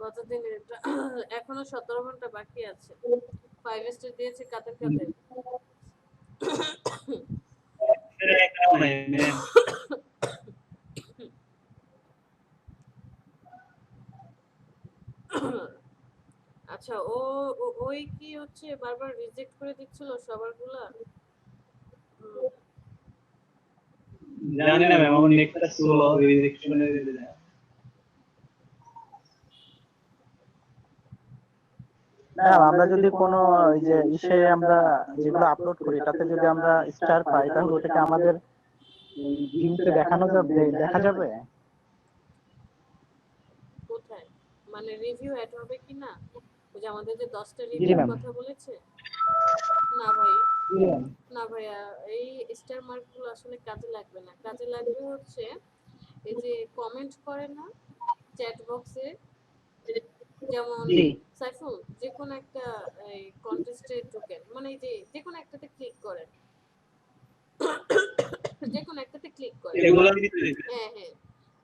কতদিন এখনো 17 ঘন্টা বাকি আছে। 5 স্টার দিয়েছে কাদের কাদের। আচ্ছা ওই কি হচ্ছে বারবার রিজেক্ট করে দিচ্ছিল সবারগুলা। জানি না ম্যাম, আমার নেটটা স্লো, রিজেকশনে দিতে যায়। না আমরা যদি কোনো ওই যে ইসে আমরা যেগুলো আপলোড করি তাতে যদি আমরা স্টার পাই তাহলে ওটাকে আমাদের ভিউতে দেখানো যাবে, দেখা যাবে কোথায় মানে রিভিউ অ্যাড হবে কি না? ওই যে আমাদের যে 10টা জি রিভিউর ম্যাম। কথা বলেছে না ভাই, জি ম্যাম। না ভাইয়া এই স্টার মার্কগুলো আসলে কাজে লাগবে না। কাজে লাগবে হচ্ছে এই যে কমেন্ট করে না চ্যাট বক্সে, যেমন জি সাইফুল যে কোনো একটা এই কন্টেস্টে ঢোকেন, মানে এই যে যে কোনো একটাতে ক্লিক করেন, যে কোনো একটাতে ক্লিক করেন, এগুলো দিতে দিবে। হ্যাঁ হ্যাঁ,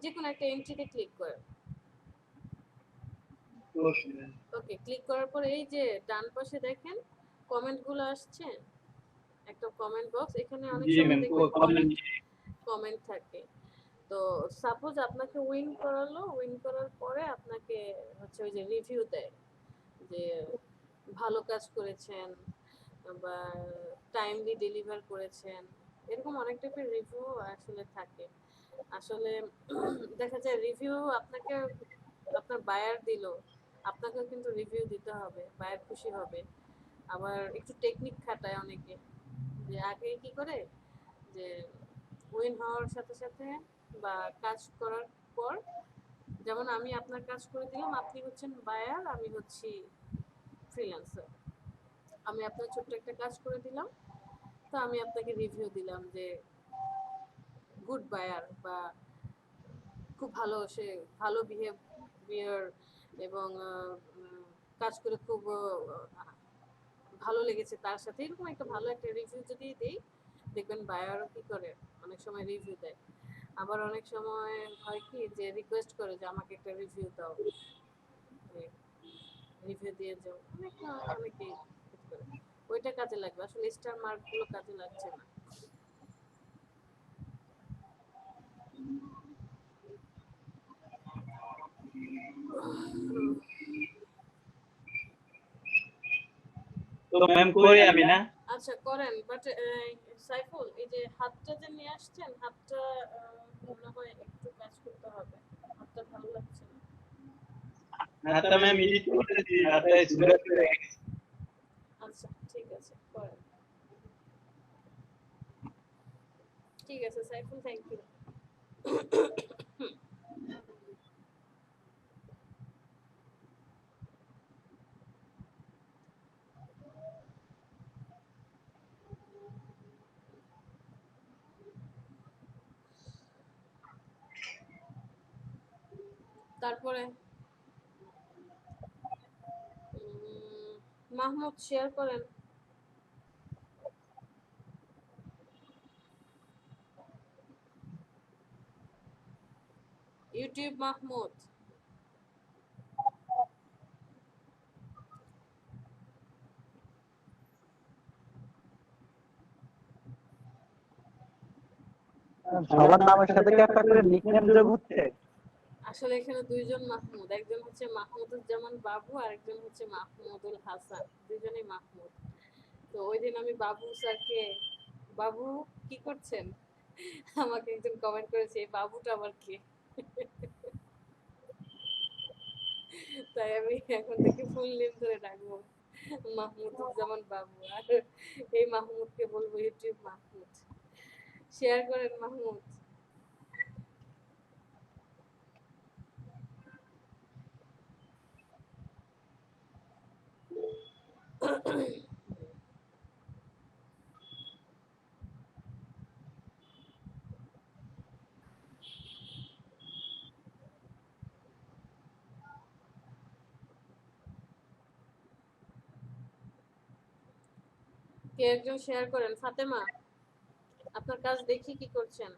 যে কোনো একটা এন্ট্রিতে ক্লিক করেন। ওকে, ক্লিক করার পর এই যে ডান পাশে দেখেন কমেন্টগুলো আসছে, একটা কমেন্ট বক্স, এখানে অনেক জি সময় ম্যাম, দেখবেন কমেন্ট। কমেন্ট থাকে। তো সাপোজ আপনাকে উইন করালো, উইন করার পরে আপনাকে হচ্ছে ওই যে রিভিউ দেয় যে ভালো কাজ করেছেন বা টাইমলি ডেলিভার করেছেন, এরকম অনেক টাইপের রিভিউ আসলে থাকে। আসলে দেখা যায় রিভিউ আপনাকে আপনার বায়ার দিল, আপনাকেও কিন্তু রিভিউ দিতে হবে, বায়ার খুশি হবে। আবার একটু টেকনিক খাটায় অনেকে, যে আগে কি করে যে উইন হওয়ার সাথে সাথে বা কাজ করার পর, যেমন আমি আপনার কাজ করে দিলাম, আপনি হচ্ছেন বায়ার, আমি হচ্ছি ফ্রিল্যান্সার, আমি আপনার ছোট্ট একটা কাজ করে দিলাম, তো আমি আপনাকে রিভিউ দিলাম যে গুড বায়ার বা খুব ভালো, সে ভালো বিহেভিয়ার এবং কাজ করে খুব ভালো লেগেছে তার সাথে, এরকম একটা ভালো একটা রিভিউ যদি দেই দেখবেন বায়ারও কি করে অনেক সময় রিভিউ দেয়। আবার অনেক সময় হয় কি যে রিকোয়েস্ট করে যে আমাকে একটা রিভিউ দাও, রিভিউ দিয়ে যাও, অনেকেই করে। ওইটা কাজে লাগবে, আসলে স্টার মার্কগুলো কাজে লাগছে না। তো ম্যাম করি আমি না। আচ্ছা করেন, বাট সাইফুল এই যে হাতটা যে নিয়ে আসছেন, হাতটা মনে হয় একটু কাজ করতে হবে, হাতটা ভালো লাগছে না। হাতটা ম্যাম এডিট করেছি, হাতটা সুন্দর করে। আচ্ছা ঠিক আছে করেন। ঠিক আছে সাইফুল, থ্যাংক ইউ। তারপরে মাহমুদ শেয়ার করেন। ইউটিউব মাহমুদ। সবার নামের সাথে কি একটা করে নিকনেম যোগ হচ্ছে? আসলে এখানে দুইজন মাহমুদ, একজন হচ্ছে মাহমুদুজ্জামান বাবু আর একজন হচ্ছে মাহমুদুল হাসান, দুইজনেই মাহমুদ। তো ওই দিন আমি বাবু স্যারকে, বাবু কি করছেন, আমাকে একজন কমেন্ট করেছে এই বাবুটা আবার কে, তাই আমি এখন থেকে ফুল নেম ধরে ডাকবো মাহমুদুজ্জামান বাবু, আর এই মাহমুদকে বলবো ইউটিউব মাহমুদ। শেয়ার করেন মাহমুদ। কে একজন শেয়ার করেন। ফাতেমা আপনার কাজ দেখি কি করছেন।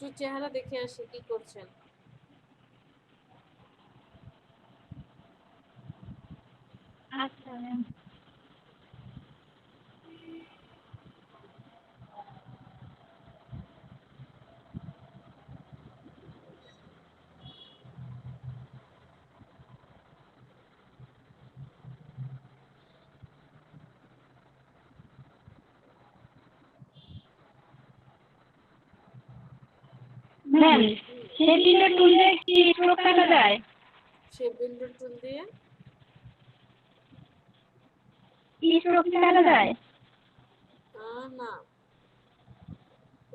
একটু চেহারা দেখে আসি কি করছেন। আচ্ছা ম্যাম। ম্যাম সেদিনে টুলে কি স্ট্রোক কাটা যায়? শেপ বিল্ডার টুল দিয়ে স্ট্রোক কাটা যায়? না,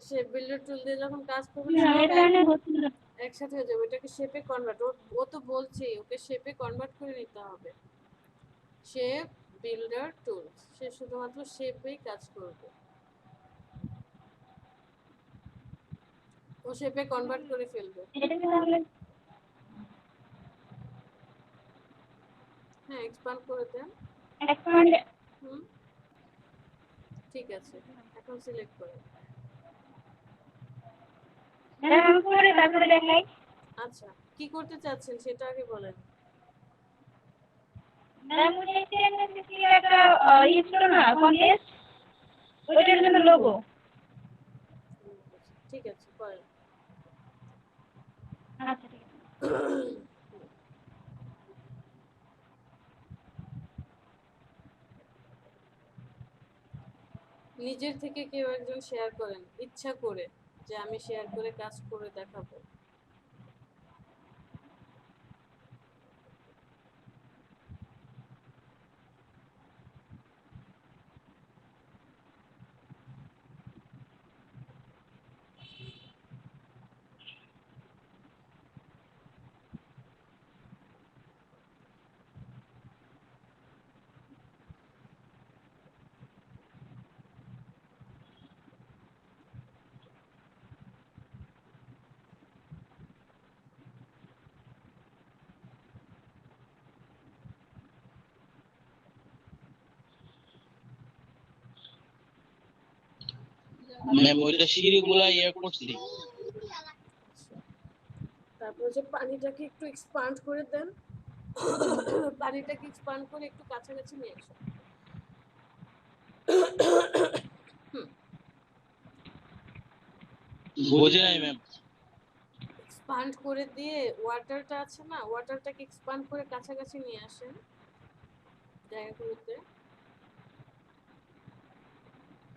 শেপ বিল্ডার টুল দিয়ে যখন কাজ করবেন না সব এটা আমি হচ্ছিল। একসাথে হয়ে যাবে। ওটাকে শেপে কনভার্ট, ও তো বলছেই ওকে শেপে কনভার্ট করে নিতে হবে। শেপ বিল্ডার টুল, সে শুধুমাত্র শেপেই কাজ করবে। ও শেপে কনভার্ট করে ফেলবে। এটা কি তাহলে হ্যাঁ, এক্সপ্যান্ড করে দেন। এক্সপ্যান্ড? হুম, ঠিক আছে, এখন সিলেক্ট করেন। ম্যাম করে তারপরে দেখাই। আচ্ছা, কি করতে চাচ্ছেন সেটা আগে বলেন। ম্যাম ওই যে একটা ছিল না কন্টেস্ট, ওইটার জন্য লোগো। ঠিক আছে, করেন। আচ্ছা ঠিক আছে। নিজের থেকে কেউ একজন শেয়ার করেন ইচ্ছা করে, যে আমি শেয়ার করে কাজ করে দেখাবো। ম্যাম ওইটা সিঁড়িগুলা করছি। তারপর যে পানিটাকে একটু এক্সপান্ড করে দেন। পানিটাকে এক্সপান্ড করে একটু কাছাকাছি নিয়ে আসুন। বুঝে নাই ম্যাম। এক্সপান্ড করে দিয়ে ওয়াটারটা আছে না, ওয়াটারটাকে এক্সপান্ড করে কাছাকাছি নিয়ে আসেন জায়গাগুলোতে।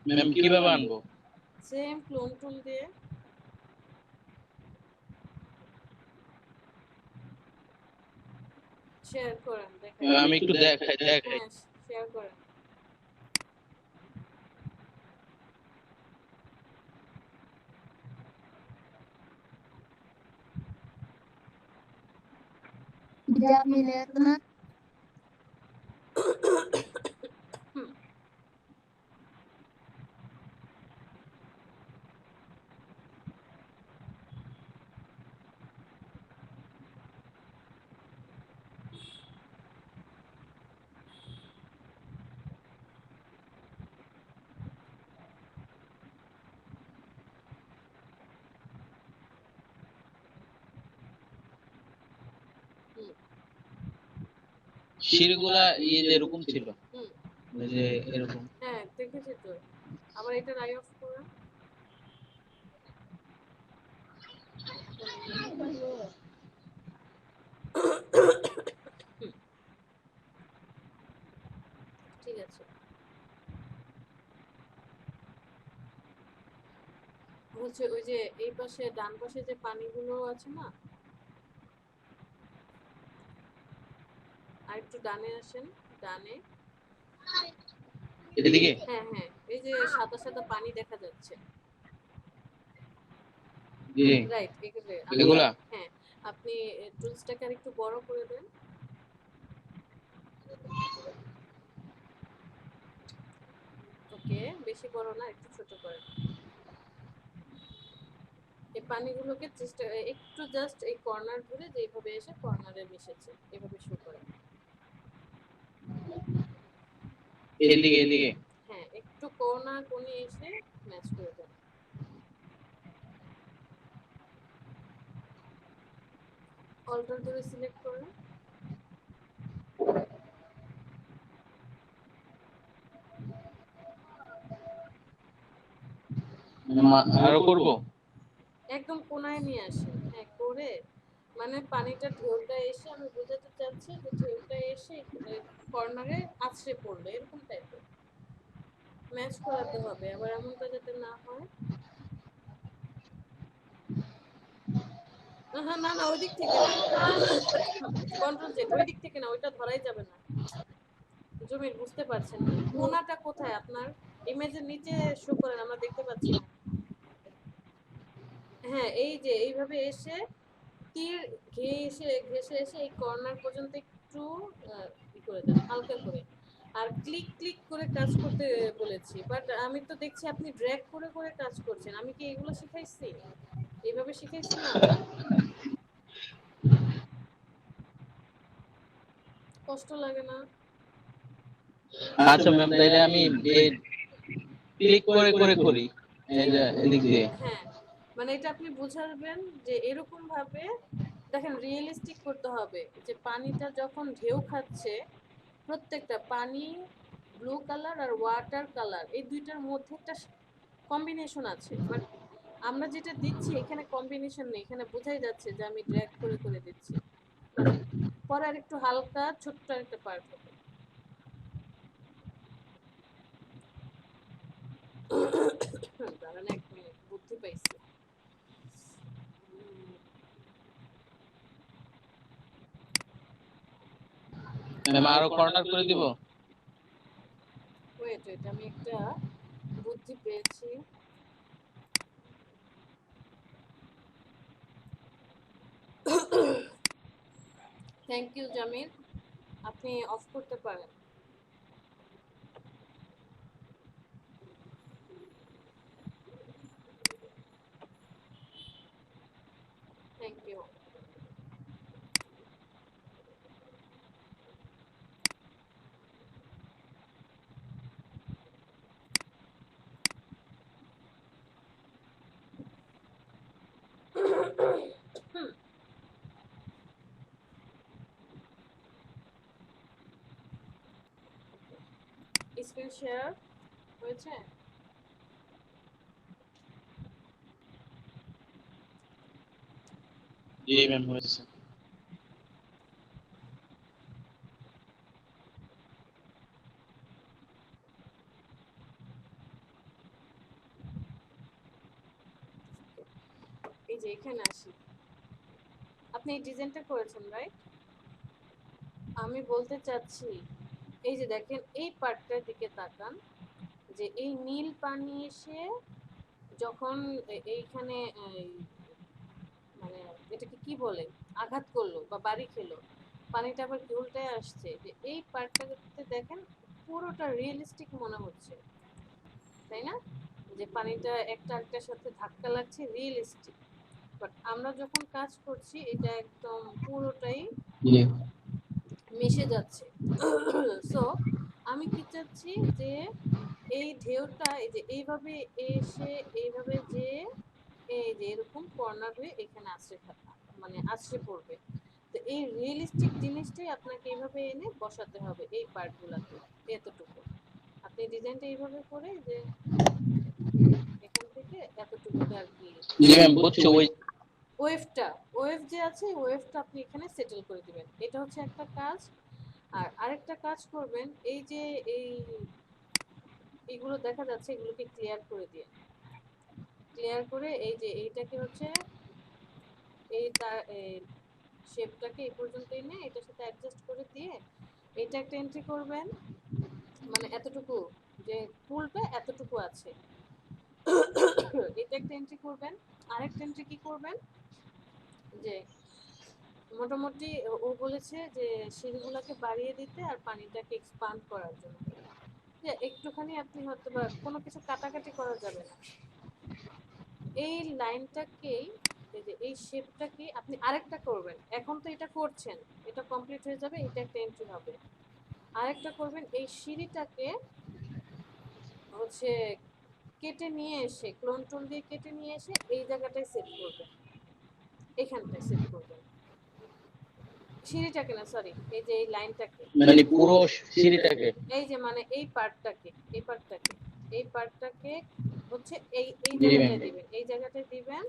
ম্যাম কিভাবে আনবো? সেম ক্লোন টুল দিয়ে। শেয়ার করেন, দেখাই। আমি একটু দেখাই। হ্যাঁ, শেয়ার করেন। Ya mire na সিঁড়িগুলা যে এরকম ছিল, হুম, এই যে এরকম। হ্যাঁ দেখেছি তো। আবার এটা রাই অফ করেন। ঠিক আছে, হচ্ছে ওই যে এই পাশে ডান পাশে যে পানিগুলো আছে না, আর একটু ডানে আসেন। ডানে, এদিকে হ্যাঁ হ্যাঁ, এই যে সাদা সাদা পানি দেখা যাচ্ছে, জি রাইট, এগুলো। এগুলা। হ্যাঁ, আপনি টুলসটাকে আর একটু বড় করে দেন। ওকে, বেশি বড় না, একটু ছোট করেন। এই পানিগুলোকে চেষ্টা একটু জাস্ট এই কর্নার ধরে যেভাবে এসে কর্নারে মিশেছে এভাবে শো করেন। এদিকে হ্যাঁ, একটু কোণে এসে ম্যাচ করে দেন। অল্টার ধরে সিলেক্ট করেন। আরো করব? একদম কোনায় নিয়ে আসেন। হ্যাঁ, করে মানে পানিটা ঢেউটা এসে আমি বোঝাতে চাচ্ছি যে ঢেউটা এসে কর্নারে আছড়ে পড়লো এরকম টাইপের ম্যাচ করাতে হবে, আবার এমনটা যাতে না হয়। হ্যাঁ, না না ওই দিক থেকে না, কন্ট্রোল জেড, ওই দিক থেকে না, ওইটা ধরাই যাবে না। জমির বুঝতে পারছেন না কোনাটা কোথায় আপনার, ইমেজের নিচে শো করেন, আমরা দেখতে পাচ্ছি না। হ্যাঁ, এই যে এইভাবে এসে তীর ঘেসে এসে এই কর্নার পর্যন্ত একটু ই করে দেন, হালকা করে। আর ক্লিক ক্লিক করে কাজ করতে বলেছি, বাট আমি তো দেখছি আপনি ড্র্যাগ করে করে কাজ করছেন। আমি কি এগুলো শিখাইছি? এইভাবে শিখাইছি না? কষ্ট লাগে না? আচ্ছা ম্যাম, তাইলে আমি এই ক্লিক করে করে করি, এই যে এদিক দিয়ে। হ্যাঁ, মানে এটা আপনি বুঝাবেন যে এরকম ভাবে দেখেন, রিয়েলিস্টিক করতে হবে যে পানিটা যখন ঢেউ খাচ্ছে, প্রত্যেকটা পানি ব্লু কালার আর ওয়াটার কালার এই দুইটার মধ্যে একটা কম্বিনেশন আছে, বাট আমরা যেটা দিচ্ছি এখানে কম্বিনেশন নেই, এখানে বোঝাই যাচ্ছে যে আমি ড্র্যাগ করে করে দিচ্ছি। পরে আর একটু হালকা ছোট্ট একটা পার্ট হবে। দাঁড়ান এক মিনিট, বুদ্ধি পাইছি। ম্যাম আরো কর্নার করে দিব? ওয়েট ওয়েট, আমি একটা বুদ্ধি পেয়েছি। থ্যাংক ইউ জামিল, আপনি অফ করতে পারেন। Thank you. স্ক্রিন শেয়ার হয়েছে? জি ম্যাম হয়েছে। এই যে এখানে আসি, আপনি এই ডিজাইনটা করেছেন রাইট? আমি বলতে চাচ্ছি এই যে দেখেন এই পার্টটার দিকে তাকান, যে এই নীল পানি এসে যখন এইখানে মানে এটাকে কি বলে, আঘাত করলো বা বাড়ি খেলো, পানিটা আবার কি উল্টায় আসছে, যে এই পার্টটাতে দেখেন পুরোটা রিয়েলিস্টিক মনে হচ্ছে, তাই না? যে পানিটা একটা একটার সাথে ধাক্কা লাগছে, রিয়েলিস্টিক। বাট আমরা যখন কাজ করছি এটা একদম পুরোটাই জি মিশে যাচ্ছে। সো আমি কি চাচ্ছি যে এই ঢেউটা এই যে এইভাবে এসে এইভাবে যে এই যে এরকম কর্নার হয়ে এখানে মানে আছড়ে পড়বে। তো এই রিয়েলিস্টিক জিনিসটাই আপনাকে এইভাবে এনে বসাতে হবে এই পার্টগুলোতে, এতটুকু। আপনি ডিজাইনটা এইভাবে করে যে এখান থেকে এতটুকুতে আর কি জি ম্যাম বুঝছো। ওই ওয়েভটা, ওয়েভ যে আছে ওয়েভটা আপনি এখানে সেটেল করে দিবেন, এটা হচ্ছে একটা কাজ। আর আরেকটা কাজ করবেন, এই যে এইগুলো দেখা যাচ্ছে এগুলোকে ক্লিয়ার করে দিয়ে, ক্লিয়ার করে এই যে এইটাকে হচ্ছে এই তার শেপটাকে এই পর্যন্ত এনে এটার সাথে অ্যাডজাস্ট করে দিয়ে এটা একটা এন্ট্রি করবেন, মানে এতটুকু যে পুলটা এতটুকু আছে, এটা একটা এন্ট্রি করবেন। আরেকটা এন্ট্রি কি করবেন, যে মোটামুটি ও বলেছে যে সিঁড়িগুলোকে বাড়িয়ে দিতে আর পানিটাকে এক্সপান্ড করার জন্য, যে একটুখানি আপনি হয়তো বা কোনো কিছু কাটাকাটি করা যাবে না, এই লাইনটাকেই এই যে এই শেপটাকে আপনি আরেকটা করবেন। এখন তো এটা করছেন, এটা কমপ্লিট হয়ে যাবে, এটা একটা এন্ট্রি হবে। আরেকটা করবেন, এই সিঁড়িটাকে হচ্ছে কেটে নিয়ে এসে ক্লোন টুল দিয়ে কেটে নিয়ে এসে এই জায়গাটায় সেট করবেন, এখানটায় সেট করবেন। সিঁড়িটাকে না, সরি, এই যে এই লাইনটাকে, মানে পুরো সিঁড়িটাকে? এই যে মানে এই পার্টটাকে, এই পার্টটাকে, এই পার্টটাকে হচ্ছে এই জি ম্যাম। জায়গাটায় দিবেন, এই জায়গাটায় দিবেন।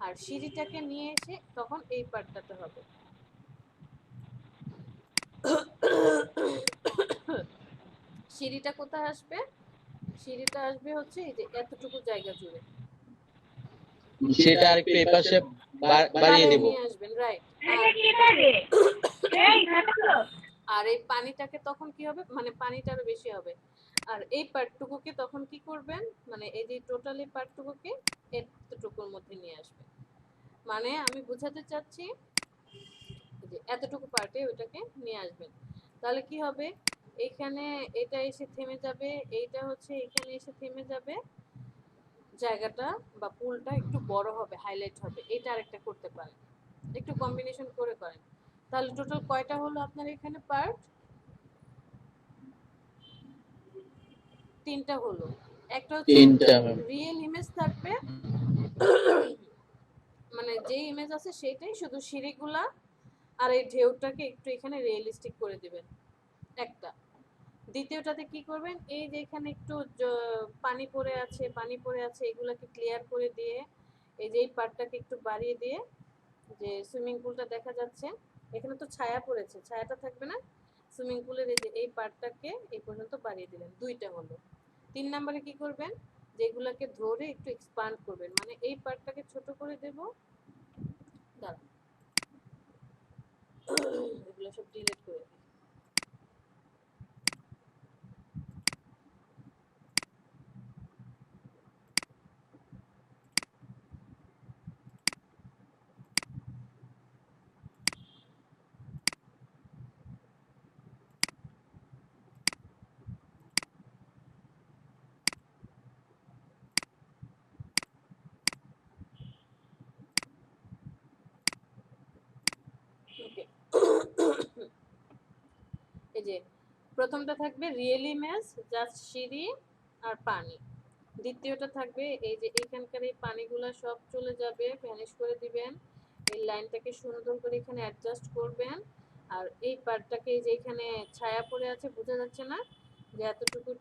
আর সিঁড়িটাকে নিয়ে এসে তখন এই পার্টটাতে হবে। সিঁড়িটা কোথায় আসবে? সিঁড়িটা আসবে হচ্ছে এই যে এতটুকু জায়গা জুড়ে। সেটা আরেকটু এই পাশে বাড়িয়ে বাড়িয়ে দেব। নিয়ে আসবেন, রাইট। এটা কি থাকে? এই ঘাটালো। আর এই পানিটাকে তখন কি হবে, মানে পানিটা আরো বেশি হবে। আর এই পার্টটুকুকে তখন কি করবেন, মানে এই যে টোটালি পার্টটুকুকে এতটুকুর মধ্যে নিয়ে আসবেন। মানে আমি বোঝাতে চাচ্ছি যে এতটুকু পার্টে ওটাকে নিয়ে আসবেন। তাহলে কি হবে, এখানে এটা এসে থেমে যাবে, এইটা হচ্ছে এখানে এসে থেমে যাবে, জায়গাটা বা পুলটা একটু বড় হবে, হাইলাইট হবে। এটা আরেকটা করতে পারেন, একটু কম্বিনেশন করে করেন। তাহলে টোটাল কয়টা হলো আপনার এখানে পার্ট? 3টা হলো। একটা হচ্ছে 3টা ম্যাম। রিয়েল ইমেজ থাকবে, মানে যে ইমেজ আছে সেটাই, শুধু সিঁড়িগুলা আর এই ঢেউটাকে একটু এখানে রিয়েলিস্টিক করে দিবেন একটা। দ্বিতীয়টাতে কি করবেন, এই যে এখানে একটু পানি পড়ে আছে, পানি পড়ে আছে, এগুলাকে ক্লিয়ার করে দিয়ে এই যে এই পার্টটাকে একটু বাড়িয়ে দিয়ে, যে সুইমিং পুলটা দেখা যাচ্ছে, এখানে তো ছায়া পড়েছে, ছায়াটা থাকবে না, সুইমিং পুলের এই যে এই পার্টটাকে এই পর্যন্ত বাড়িয়ে দিলেন। 2টা হলো। 3 নম্বরে কি করবেন, যেগুলাকে ধরে একটু এক্সপান্ড করবেন, মানে এই পার্টটাকে ছোট করে দেব। দাঁড়ান, এগুলো সব ডিলিট করে দিই। ওকে, এই যে প্রথমটা থাকবে রিয়েল ইমেজ, জাস্ট সিঁড়ি আর পানি। দ্বিতীয়টা থাকবে এই যে এখানকার এই পানিগুলা সব চলে যাবে, ভ্যানিশ করে দিবেন। এই লাইনটাকে সুন্দর করে এখানে অ্যাডজাস্ট করবেন। আর এই পার্টটাকে এই যে এখানে ছায়া পড়ে আছে, বোঝা যাচ্ছে না, যে এতটুকু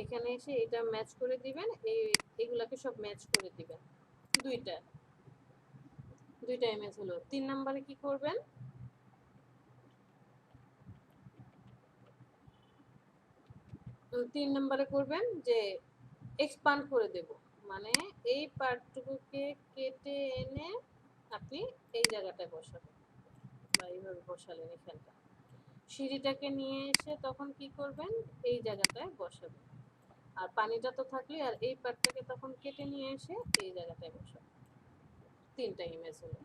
এখানে এসে এটা ম্যাচ করে দিবেন, এগুলাকে সব ম্যাচ করে দিবেন। দুইটা দুইটা ইমেজ হলো। 3 নম্বরে কি করবেন, 3 নম্বরে করবেন যে এক্সপান্ড করে দেব, মানে এই পার্টটুকুকে কেটে এনে আপনি এই জায়গাটায় বসাবেন, বা এইভাবে বসালেন এখানটা। সিঁড়িটাকে নিয়ে এসে তখন কি করবেন, এই জায়গাটায় বসাবেন। আর পানিটা তো থাকলে, আর এই পার্টটাকে তখন কেটে নিয়ে এসে এই জায়গাটায় বসাবেন। 3টা ইমেজ হলো।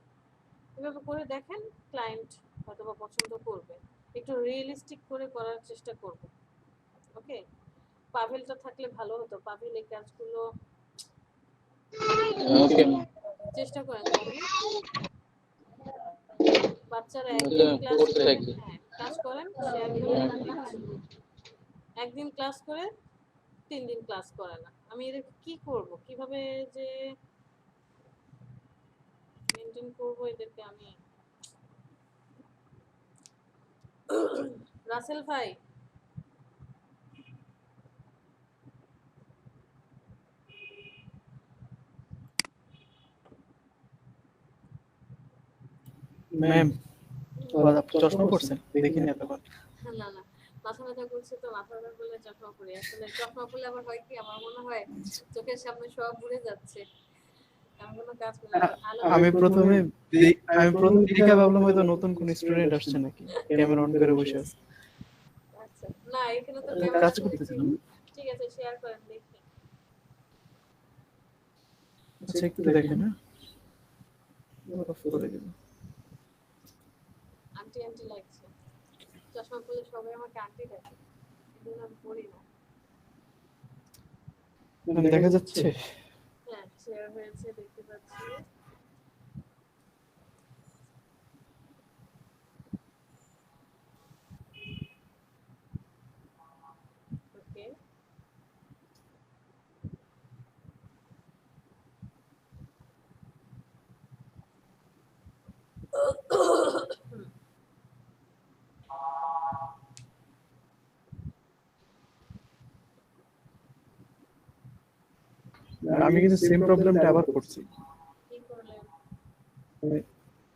এভাবে করে দেখেন, ক্লায়েন্ট হয়তোবা পছন্দ করবে। একটু রিয়েলিস্টিক করে করার চেষ্টা করব। ওকে, পাভেলটা থাকলে ভালো হতো, পাভেল এই কাজগুলো ওকে। চেষ্টা করেন পাভেল। বাচ্চারা ওকে একদিন ক্লাস করতে করে, থাকি। হ্যাঁ ক্লাস করেন, শেয়ার করেন, আমি দেখছি। একদিন ক্লাস করে 3 দিন ক্লাস করে না। আমি এদের কি করব, কিভাবে যে মেনটেন করব এদেরকে আমি। রাসেল ভাই, ম্যাম চশমা পড়ছেন দেখিনি এতক্ষণ। না না, মাথা ব্যথা করছে তো, মাথা ব্যথা করলে চশমা পরি। আসলে চশমা পরলে আমার হয় কি, আমার মনে হয় চোখের সামনে সব ঘুরে যাচ্ছে, আমি কোনো কাজ করি না, আলো আমি প্রথমে দেখে ভাবলাম হয়তো নতুন কোন স্টুডেন্ট আসছে নাকি, ক্যামেরা অন করে বসে আছে। আচ্ছা, না এখানে তো কাজ ক্যামেরা করতেছিলাম। ঠিক আছে, শেয়ার করেন দেখি। আচ্ছা একটু দেখেন, হ্যাঁ অফ করে দিন। আন্টি আন্টি লাগছে, চশমা পরলে সবাই আমাকে আন্টি ডাকে, এজন্য আমি পরি না। দেখা যাচ্ছে? হ্যাঁ, শেয়ার হয়েছে, দেখতে পাচ্ছি। ওকে, আমি কিন্তু সেম প্রবলেমটা আবার করছি। কি করলেন?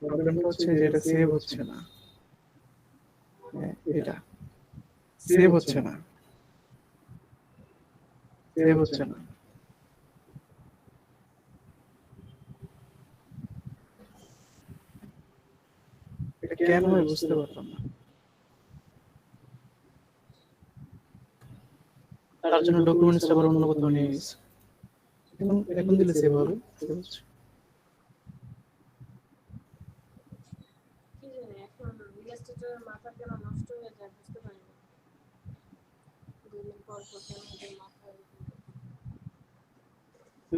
প্রবলেমটা হচ্ছে যে এটা সেভ হচ্ছে না। এটা সেভ হচ্ছে না, সেভ হচ্ছে না। এটা কেন হয় বুঝতে পারলাম না। তার জন্য ডকুমেন্টসটা আবার অন্য কোথাও নিয়ে গেছে। এখন এখন দিলে সেভ হবে, সেভ হচ্ছে। কি জানি এখন ইলাস্ট্রেটরের মাথা কেন নষ্ট হয়ে যায় বুঝতে পারি না। 2 দিন পর পর কেন ওদের মাথা এরকম করে।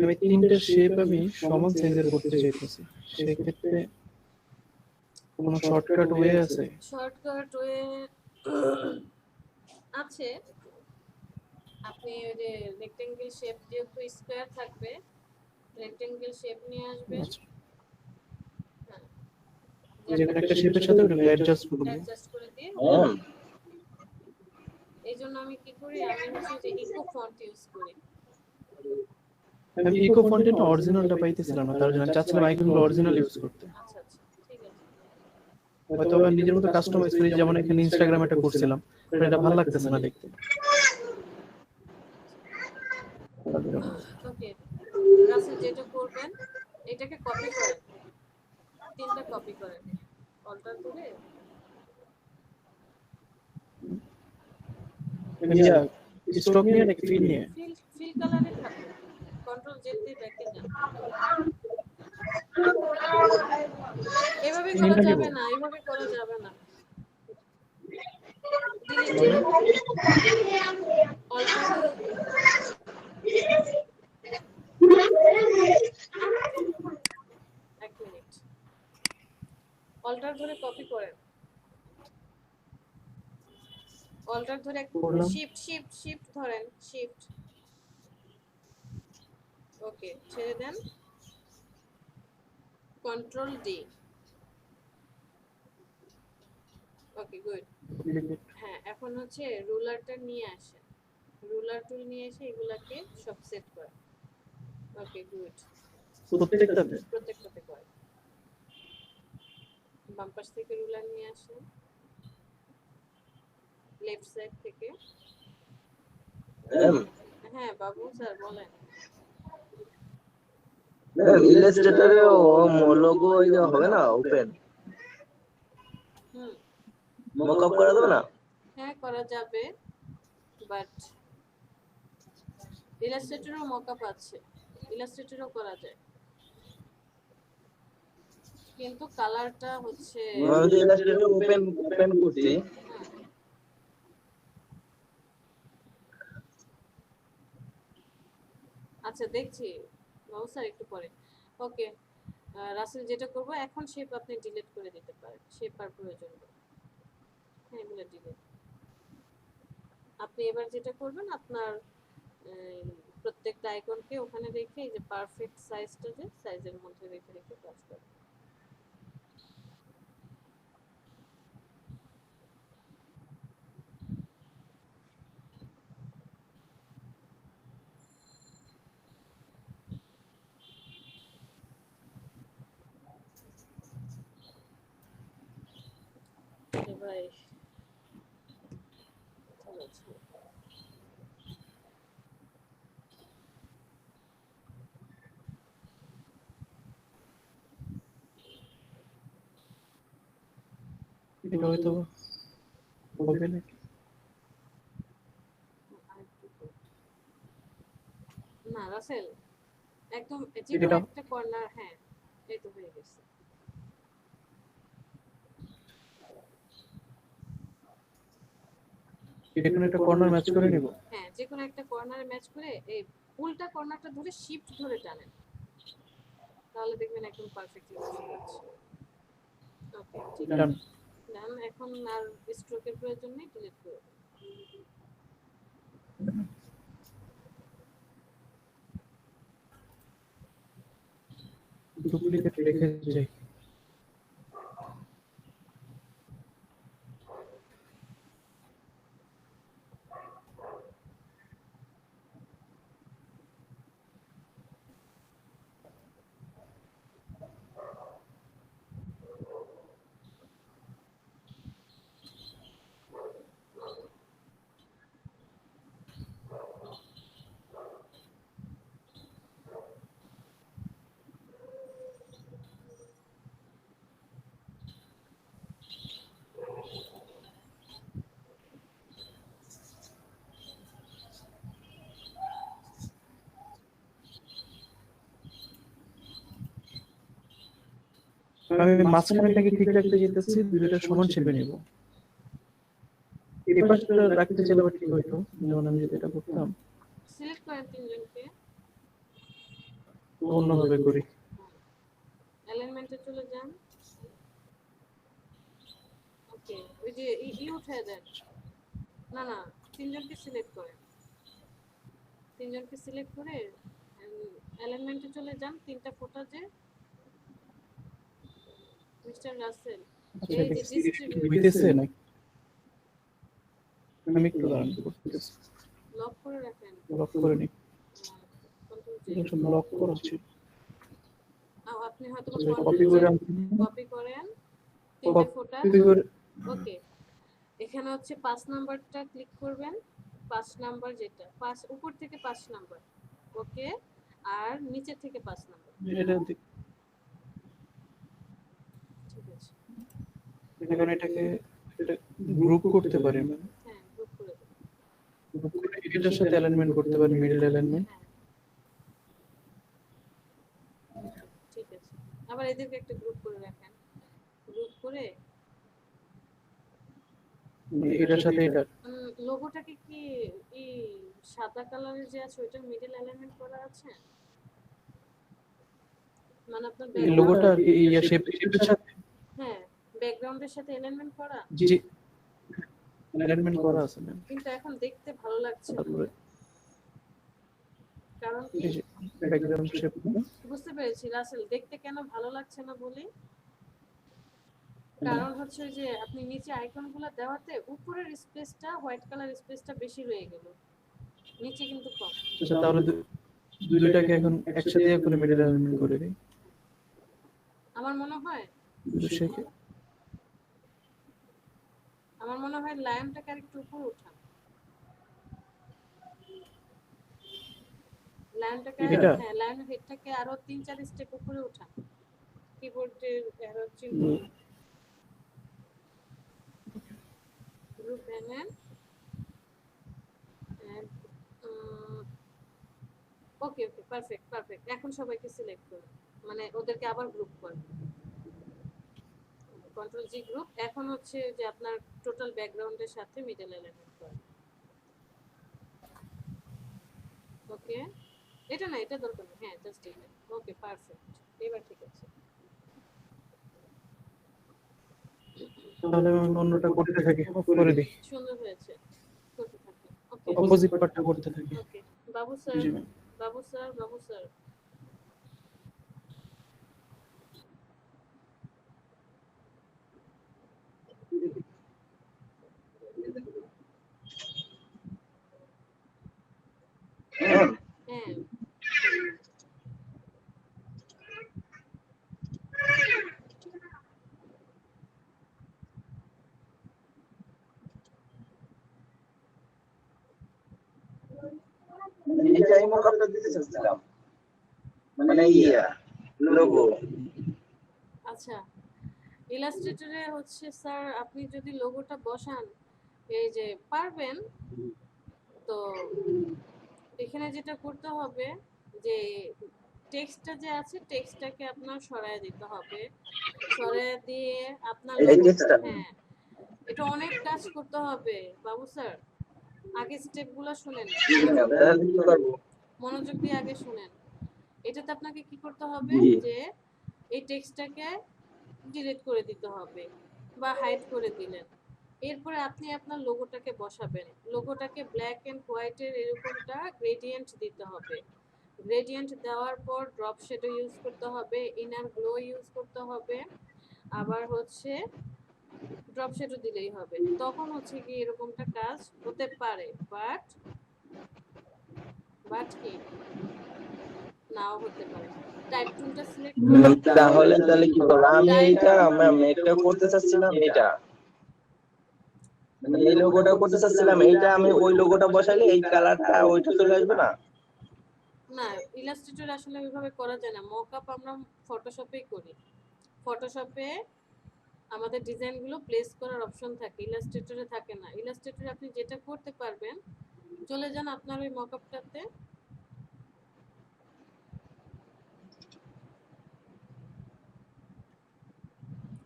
আমি তিনটা শেপ আমি সমান সাইজের করতে চাইতেছি, সেক্ষেত্রে কোনো শর্টকাট ওয়ে আছে? শর্টকাট ওয়ে আছে। আপনি ওই যে রেক্টেঙ্গেল শেপ যেহেতু স্কোয়ার থাকবে, রেক্টেঙ্গেল শেপ নিয়ে আসবেন। আচ্ছা, হ্যাঁ, যে কোনো একটা শেপের সাথে ওটা অ্যাডজাস্ট করব। অ্যাডজাস্ট করে দিয়ে অন এই জন্য আমি কি করি, আমি হচ্ছে যে ইকো ফন্ট ইউজ করি। আমি ইকো ফন্টের অরিজিনালটা পাইতেছিলাম না, তার জন্য চাচ্ছিলাম আইকনগুলো অরিজিনাল ইউজ করতে। আচ্ছা আচ্ছা, ঠিক আছে। হয়তো আমি নিজের মতো কাস্টমাইজ করি, যেমন এখানে ইনস্টাগ্রামে একটা করছিলাম, এটা ভালো লাগতেছে না দেখতে। ওকে, রাসেল যেটা করবেন এটাকে কপি করেন, 3টা কপি করেন, অল্টার ধরে স্টক নিয়ে নাকি ফিল নিয়ে? ফিল কালারে থাকুন, কন্ট্রোল জেড দিয়ে ব্যাকে যান। এভাবে করা যাবে না, এভাবে করা যাবে না। ডিলিট অল্টার এক মিনিট, অল্টার ধরে কপি করেন, অল্টার ধরে শিফট শিফট শিফট ধরেন, শিফট। ওকে, ছেড়ে দেন, কন্ট্রোল ডি। Okay good. হ্যাঁ, এখন হচ্ছে রুলারটা নিয়ে আসেন, রুলার টুল নিয়ে এসে এগুলাকে সব সেট করেন। ওকে গুড, প্রত্যেকটাতে করেন। বাম পাশ থেকে রুলার নিয়ে আসেন, লেফট সাইড থেকে। হ্যাঁ বাবু স্যার বলেন। ইলাস্ট্রেটরে লোগো হবে না ওপেন হুম, মকআপ করা যাবে না? হ্যাঁ করা যাবে, বাট ইলাস্ট্রেটরও মকআপ আছে, ইলাস্ট্রেটরও করা যায়, কিন্তু কালারটা হচ্ছে আমি তো ইলাস্ট্রেটর ওপেন ওপেন করছি। আচ্ছা দেখছি বাবু স্যার একটু পরে। ওকে, রাসেল যেটা করবো এখন শেপ আপনি ডিলিট করে দিতে পারেন, শেপ আর প্রয়োজন নেই। হ্যাঁ এগুলো ডিলিট। আপনি এবার যেটা করবেন আপনার প্রত্যেকটা আইকনকে ওখানে রেখে এই যে পারফেক্ট সাইজটা, যে সাইজের মধ্যে রেখে রেখে কাজ করবেন। ভাই এটা হয়তো হবে নাকি? না রাসেল একদম যে কোনো একটা কর্নার, হ্যাঁ এই তো হয়ে গেছে। এটা কোনো একটা কর্নার ম্যাচ করে নিব। হ্যাঁ যে কোনো একটা কর্নারে ম্যাচ করে এই উল্টা কর্নারটা ধরে শিফট ধরে টানেন, তাহলে দেখবেন একদম পারফেক্টলি বসে যাচ্ছে। ওকে ঠিক আছে, ডান। এখন আর স্ট্রোকের প্রয়োজন নেই, ডিলিট করে দিন। ডুপ্লিকেট রেখে যাই। আমি মাঝখানেটাকে ঠিক রাখতে যেতেছি, দুইটা সমান শেপে নিব। এই পাশটা রাখতে চাইলে আবার ঠিক হইতো, যেমন আমি যদি এটা করতাম সিলেক্ট করেন তিনজনকে, অন্যভাবে করি। অ্যালাইনমেন্টে চলে যান। ওকে, ওই যে ই উঠায় দেন। না না, তিনজনকে সিলেক্ট করেন, তিনজনকে সিলেক্ট করে অ্যালাইনমেন্টে চলে যান। তিনটা ফোটা যে মিস্টার রাসেল, আচ্ছা, এই এটা যে কি ডিস্ট্রিবিউট হইতেছে নাকি? আমি একটু দাঁড়ান, করতেছি। লক করে রাখেন। লক করে নি, কন্ট্রোল জে। এটা সব লক করা ছিল। আপনি হয়তো কপি কন্ট্রোল করে জে আনছি, কপি করেন তিনটে ফোটা। কপি করে ওকে, এখানে হচ্ছে 5 নাম্বারটা ক্লিক করবেন, 5 নাম্বার যেটা 5 উপর থেকে 5 নাম্বার, ওকে, আর নিচে থেকে 5 নাম্বার, এটা ঠিক আছে। এখন এটাকে এটা গ্রুপ করতে পারি না, হ্যাঁ, গ্রুপ করে দেন। গ্রুপ করে এটার সাথে অ্যালাইনমেন্ট করতে পারি, মিডল অ্যালাইনমেন্ট। হ্যাঁ, ঠিক আছে। আবার এদেরকে একটা গ্রুপ করে রাখেন, গ্রুপ করে এটার সাথে এটা লোগোটাকে কি এই সাদা কালারের যে আছে ওইটার মিডল অ্যালাইনমেন্ট করা আছে, মানে আপনার এই লোগোটা এই শেপ এটার সাথে, হ্যাঁ, ব্যাকগ্রাউন্ডের সাথে অ্যালাইনমেন্ট করা, জি অ্যালাইনমেন্ট করা আছে ম্যাম। কিন্তু এখন দেখতে ভালো লাগছে না। তারপরে কারণ কি এই যে ব্যাকগ্রাউন্ড শেপ, বুঝতে পেরেছি রাসেল, দেখতে কেন ভালো লাগছে না বলি, কারণ হচ্ছে যে আপনি নিচে আইকনগুলো দেওয়াতে উপরের স্পেসটা হোয়াইট কালার স্পেসটা বেশি রয়ে গেল, নিচে কিন্তু কম। আচ্ছা তাহলে দুইটাকে এখন একসাথে করে মিডল অ্যালাইনমেন্ট করে দিই। আমার মনে হয় শেখে লায়নটাকে আরেকটু উপরে উঠান, লায়নটাকে, এটা? হ্যাঁ লায়ন হেডটাকে আরো 3-4 স্টেপ উপরে উঠান, কিবোর্ডের অ্যারো চিহ্ন গ্রুপ ভেঙে, ওকে ওকে, পারফেক্ট পারফেক্ট। এখন সবাইকে সিলেক্ট করুন, মানে ওদেরকে আবার গ্রুপ করুন, কন্ট্রোল জি গ্রুপ। এখন হচ্ছে যে আপনার টোটাল ব্যাকগ্রাউন্ডের সাথে মিডল অ্যালাইনমেন্ট করুন, ওকে, এটা না, এটা দরকার নেই, হ্যাঁ জাস্ট এটা, ওকে পারফেক্ট, এবার ঠিক আছে। তাহলে আমি অন্যটা করতে থাকি, অফ করে দিই, সুন্দর হয়েছে, করতে থাকেন, ওকে অপোজিট পার্টটা করতে থাকি। ওকে। বাবু স্যার, জি ম্যাম। বাবু স্যার, বাবু স্যার, হ্যাঁ এটাই মোকাবেলা দিতে চাচ্ছিলাম, মানে লোগো। আচ্ছা, ইলাস্ট্রেটরে হচ্ছে স্যার আপনি যদি লোগোটা বসান, এই যে পারবেন, তো এখানে যেটা করতে হবে যে টেক্সটটা যে আছে টেক্সটটাকে আপনার সরায় দিতে হবে, সরায় দিয়ে আপনার এই টেক্সটটা? হ্যাঁ, এটা অনেক কাজ করতে হবে বাবু স্যার, আগে স্টেপগুলো শুনেন, তাহলে কি করবো? মনোযোগ দিয়ে আগে শুনেন। এটাতে আপনাকে কি করতে হবে জি। যে এই টেক্সটটাকে ডিলিট করে দিতে হবে বা হাইড করে দিলেন, এরপরে আপনি আপনার লোগোটাকে বসাবেন, লোগোটাকে ব্ল্যাক এন্ড হোয়াইটের এরকমটা গ্রেডিয়েন্ট দিতে হবে, গ্রেডিয়েন্ট দেওয়ার পর ড্রপ শ্যাডো ইউজ করতে হবে, ইনার গ্লো ইউজ করতে হবে, আবার হচ্ছে ড্রপ শ্যাডো দিলেই হবে, তখন হচ্ছে কি এরকমটা কাজ হতে পারে, বাট কি নাও হতে পারে। টাইপ টুলটা সিলেক্ট তাহলে কি করবো? আমি এটা করতে চাচ্ছিলাম, এটা মানে এই লোগোটা করতে চাচ্ছিলাম, এইটা আমি ওই লোগোটা বসাইলে এই কালারটা ওইটা চলে আসবে না? না, ইলাস্ট্রেটর আসলে ওইভাবে করা যায় না, মকআপ আমরা ফটোশপেই করি, ফটোশপে আমাদের ডিজাইনগুলো প্লেস করার অপশন থাকে, ইলাস্ট্রেটরে থাকে না। ইলাস্ট্রেটরে আপনি যেটা করতে পারবেন, চলে যান আপনার ওই মকআপটাতে,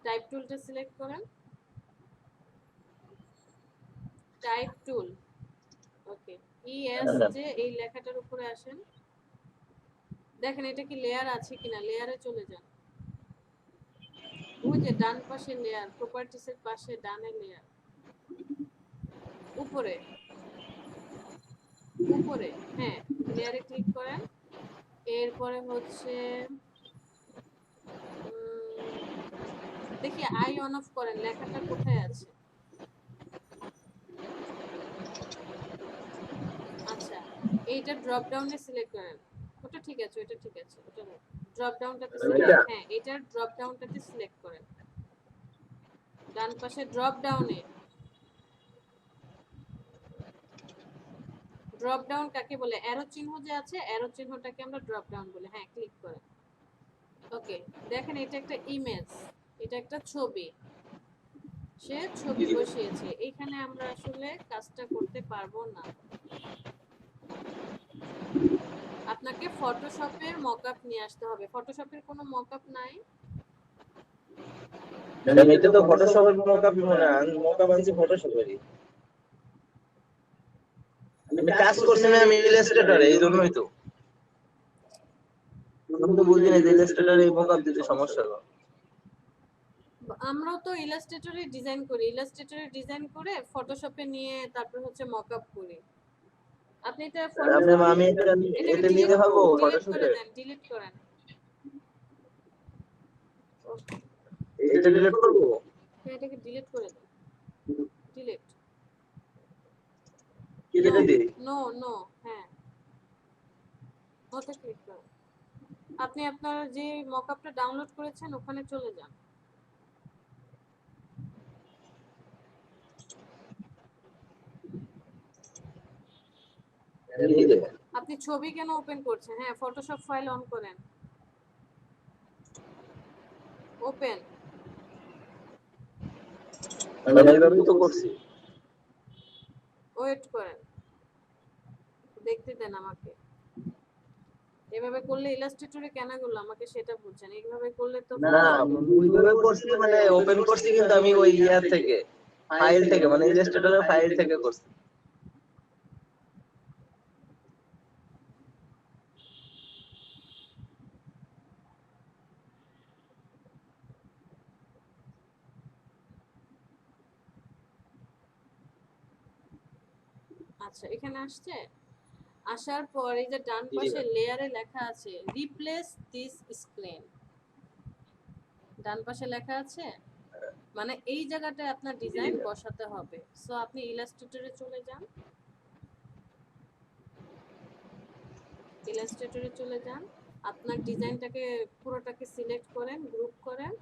টাইপ টুলটা সিলেক্ট করেন, টাইপ টুল। ওকে, ইএস যে এই লেখাটার উপরে আসেন, দেখেন এটা কি লেয়ার আছে কিনা, লেয়ারে চলে যান। ওই যে ডান পাশে লেয়ার, প্রপার্টিস এর পাশে ডানে লেয়ার, উপরে উপরে, হ্যাঁ লেয়ারে ক্লিক করেন। এরপরে হচ্ছে দেখি আই অন অফ করেন, লেখাটা কোথায় আছে। আচ্ছা, এইটা ড্রপ ডাউনে সিলেক্ট করেন, ওটা ঠিক আছে, ওটা ঠিক আছে, ওটা ড্রপ ডাউনটাতে সিলেক্ট, হ্যাঁ এটার ড্রপ ডাউনটাতে সিলেক্ট করেন, ডান পাশে ড্রপ ডাউনে। ড্রপ ডাউন কাকে বলে, অ্যারো চিহ্ন যে আছে, অ্যারো চিহ্নটাকে আমরা ড্রপ ডাউন বলি। হ্যাঁ ক্লিক করেন। ওকে, দেখেন এটা একটা ইমেজ, এটা একটা ছবি, সে ছবি বসিয়েছে। এখানে আমরা আসলে কাজটা করতে পারবো না, আপনাকে ফটোশপের মকআপ নিয়ে আসতে হবে। ফটোশপের কোনো মকআপ নাই? ম্যাডাম এটা তো ফটোশপের মকআপ, মানে মকআপ আনছি ফটোশপেরই। আমি কাজ করছি না, আমি ইলাস্ট্রেটরে, এই জন্যই তো আমি তো বুঝি না যে ইলাস্ট্রেটরে এই মকআপ দিতে সমস্যা হবে। আমরাও তো ইলাস্ট্রেটরে ডিজাইন করি, ইলাস্ট্রেটরে ডিজাইন করে ফটোশপে নিয়ে তারপর হচ্ছে মকআপ করি। আপনি এটা আমি এটা নিতে পারবো ডিলিট করে ফটোশপে? দেন, ডিলিট করেন। এটা ডিলিট করবো? হ্যাঁ এটাকে ডিলিট করে দেন, ডিলিট। কি দিতে দিই? নো নো, হ্যাঁ ওতে ক্লিক করুন। আপনি আপনার যে মকআপটা ডাউনলোড করেছেন ওখানে চলে যান। আপনি ছবি কেন ওপেন করছেন? হ্যাঁ ফটোশপ ফাইল অন করেন, ওপেন। আমি এইভাবেই তো করছি। ওয়েট করেন, দেখতে দেন আমাকে। এভাবে করলে ইলাস্ট্রেটরে কেন করলো আমাকে সেটা বুঝছেন, এইভাবে করলে তো না ওইভাবে করছি, মানে ওপেন করছি, কিন্তু আমি ওই ইয়া থেকে, ফাইল থেকে, মানে ইলাস্ট্রেটরের ফাইল থেকে করছি। আচ্ছা এখানে আসছে, আসার পর এই যে ডান পাশে লেয়ারে লেখা আছে রিপ্লেস দিস স্ক্রিন, ডান পাশে লেখা আছে, মানে এই জায়গাটায় আপনার ডিজাইন বসাতে হবে। সো আপনি ইলাস্ট্রেটরে চলে যান, ইলাস্ট্রেটরে চলে যান, আপনার ডিজাইনটাকে পুরোটাকে সিলেক্ট করেন, গ্রুপ করেন,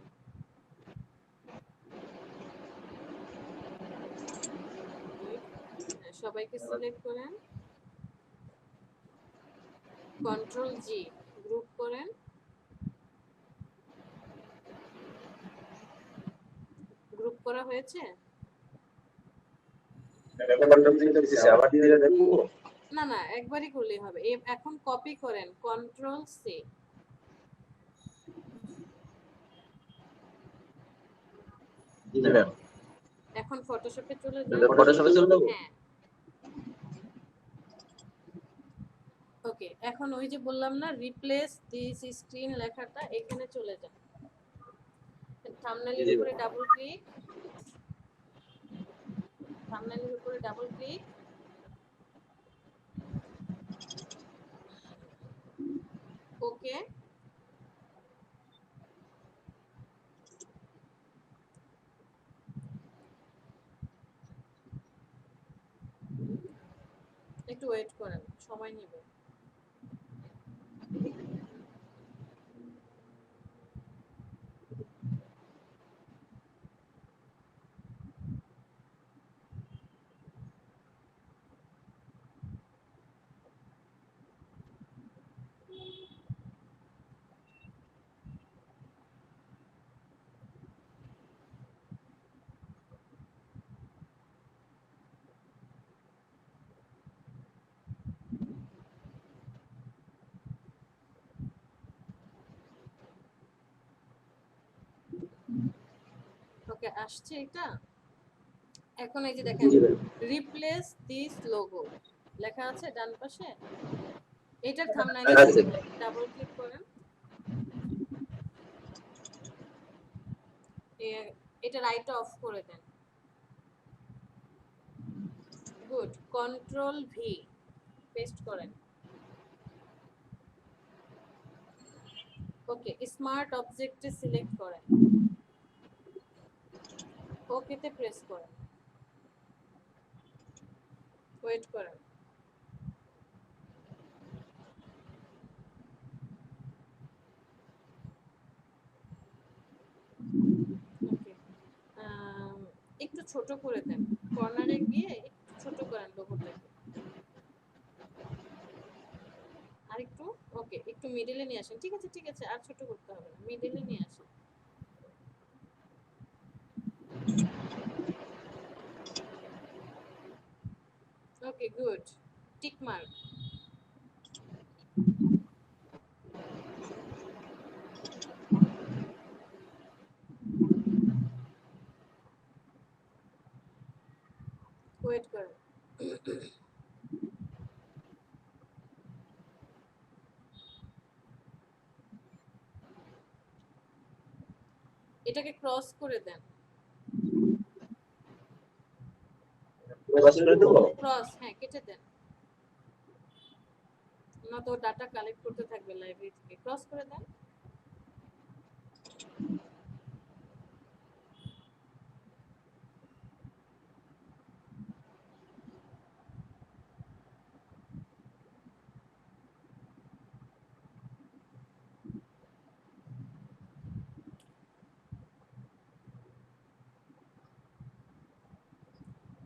সবাইকে সিলেক্ট করেন, কন্ট্রোল জি, গ্রুপ করেন, গ্রুপ করা হয়েছে? আবার দিয়ে দেখবো? না না একবারই করলেই হবে। এখন কপি করেন, কন্ট্রোল সি, এখন ফটোশপে চলে যান। ফটোশপে চলে যাবো? হ্যাঁ ওকে, এখন ওই যে বললাম না রিপ্লেস দিস স্ক্রিন লেখাটা, এখানে চলে যান, থাম্বনেইলের উপরে ডাবল ক্লিক, থাম্বনেইলের উপরে ডাবল ক্লিক, ওকে। একটু ওয়েট করেন, সময় নেবে। ওকে আসছে এটা। এখন এই যে দেখেন জি ম্যাম। রিপ্লেস দিস লোগো লেখা আছে ডান পাশে, এটার থাম্বনেইল আছে। ডাবল ক্লিক করেন, এটা রাইট অফ করে দেন। গুড, কন্ট্রোল ভি পেস্ট করেন। ওকে, স্মার্ট অবজেক্টে সিলেক্ট করেন, ওকেতে প্রেস করেন, ওয়েট করেন। ওকে, একটু ছোট করে দেন, কর্নারে গিয়ে একটু ছোট করেন লোগোটাকে, আর একটু, ওকে একটু মিডলে নিয়ে আসেন। ঠিক আছে ঠিক আছে, আর ছোট করতে হবে না, মিডলে নিয়ে আসেন। Okay good, tick mark. Wait করেন। এটাকে ক্রস করে দেন, ক্রস করে দেবো। ক্রস, হ্যাঁ কেটে দেন, না তো ডাটা কালেক্ট করতে থাকবে লাইব্রেরি থেকে। ক্রস করে দেন।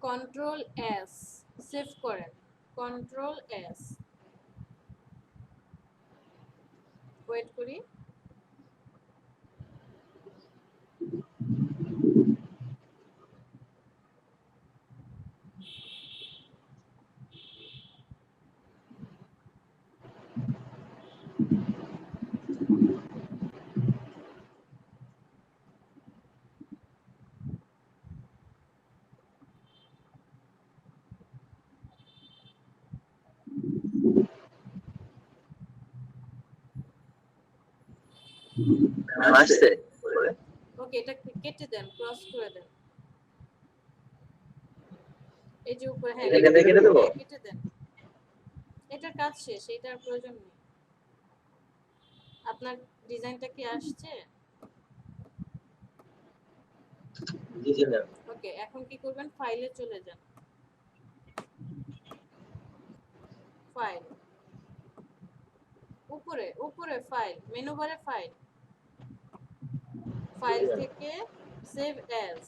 কন্ট্রোল এস, সেভ করেন, কন্ট্রোল এস, ওয়েট করি। আসছে। ওকে, এটা কেটে দেন, ক্রস করে দেন, এই যে উপরে, হ্যাঁ এখানে কেটে দেবো? কেটে দেন। এটার কাজ শেষ, এটার প্রয়োজন নেই। আপনার ডিজাইনটা কি আসছে? জি ম্যাম। ওকে, এখন কি করবেন, ফাইলে চলে যান, ফাইল, উপরে উপরে ফাইল, মেনু বারে ফাইল, ফাইল থেকে সেভ অ্যাজ,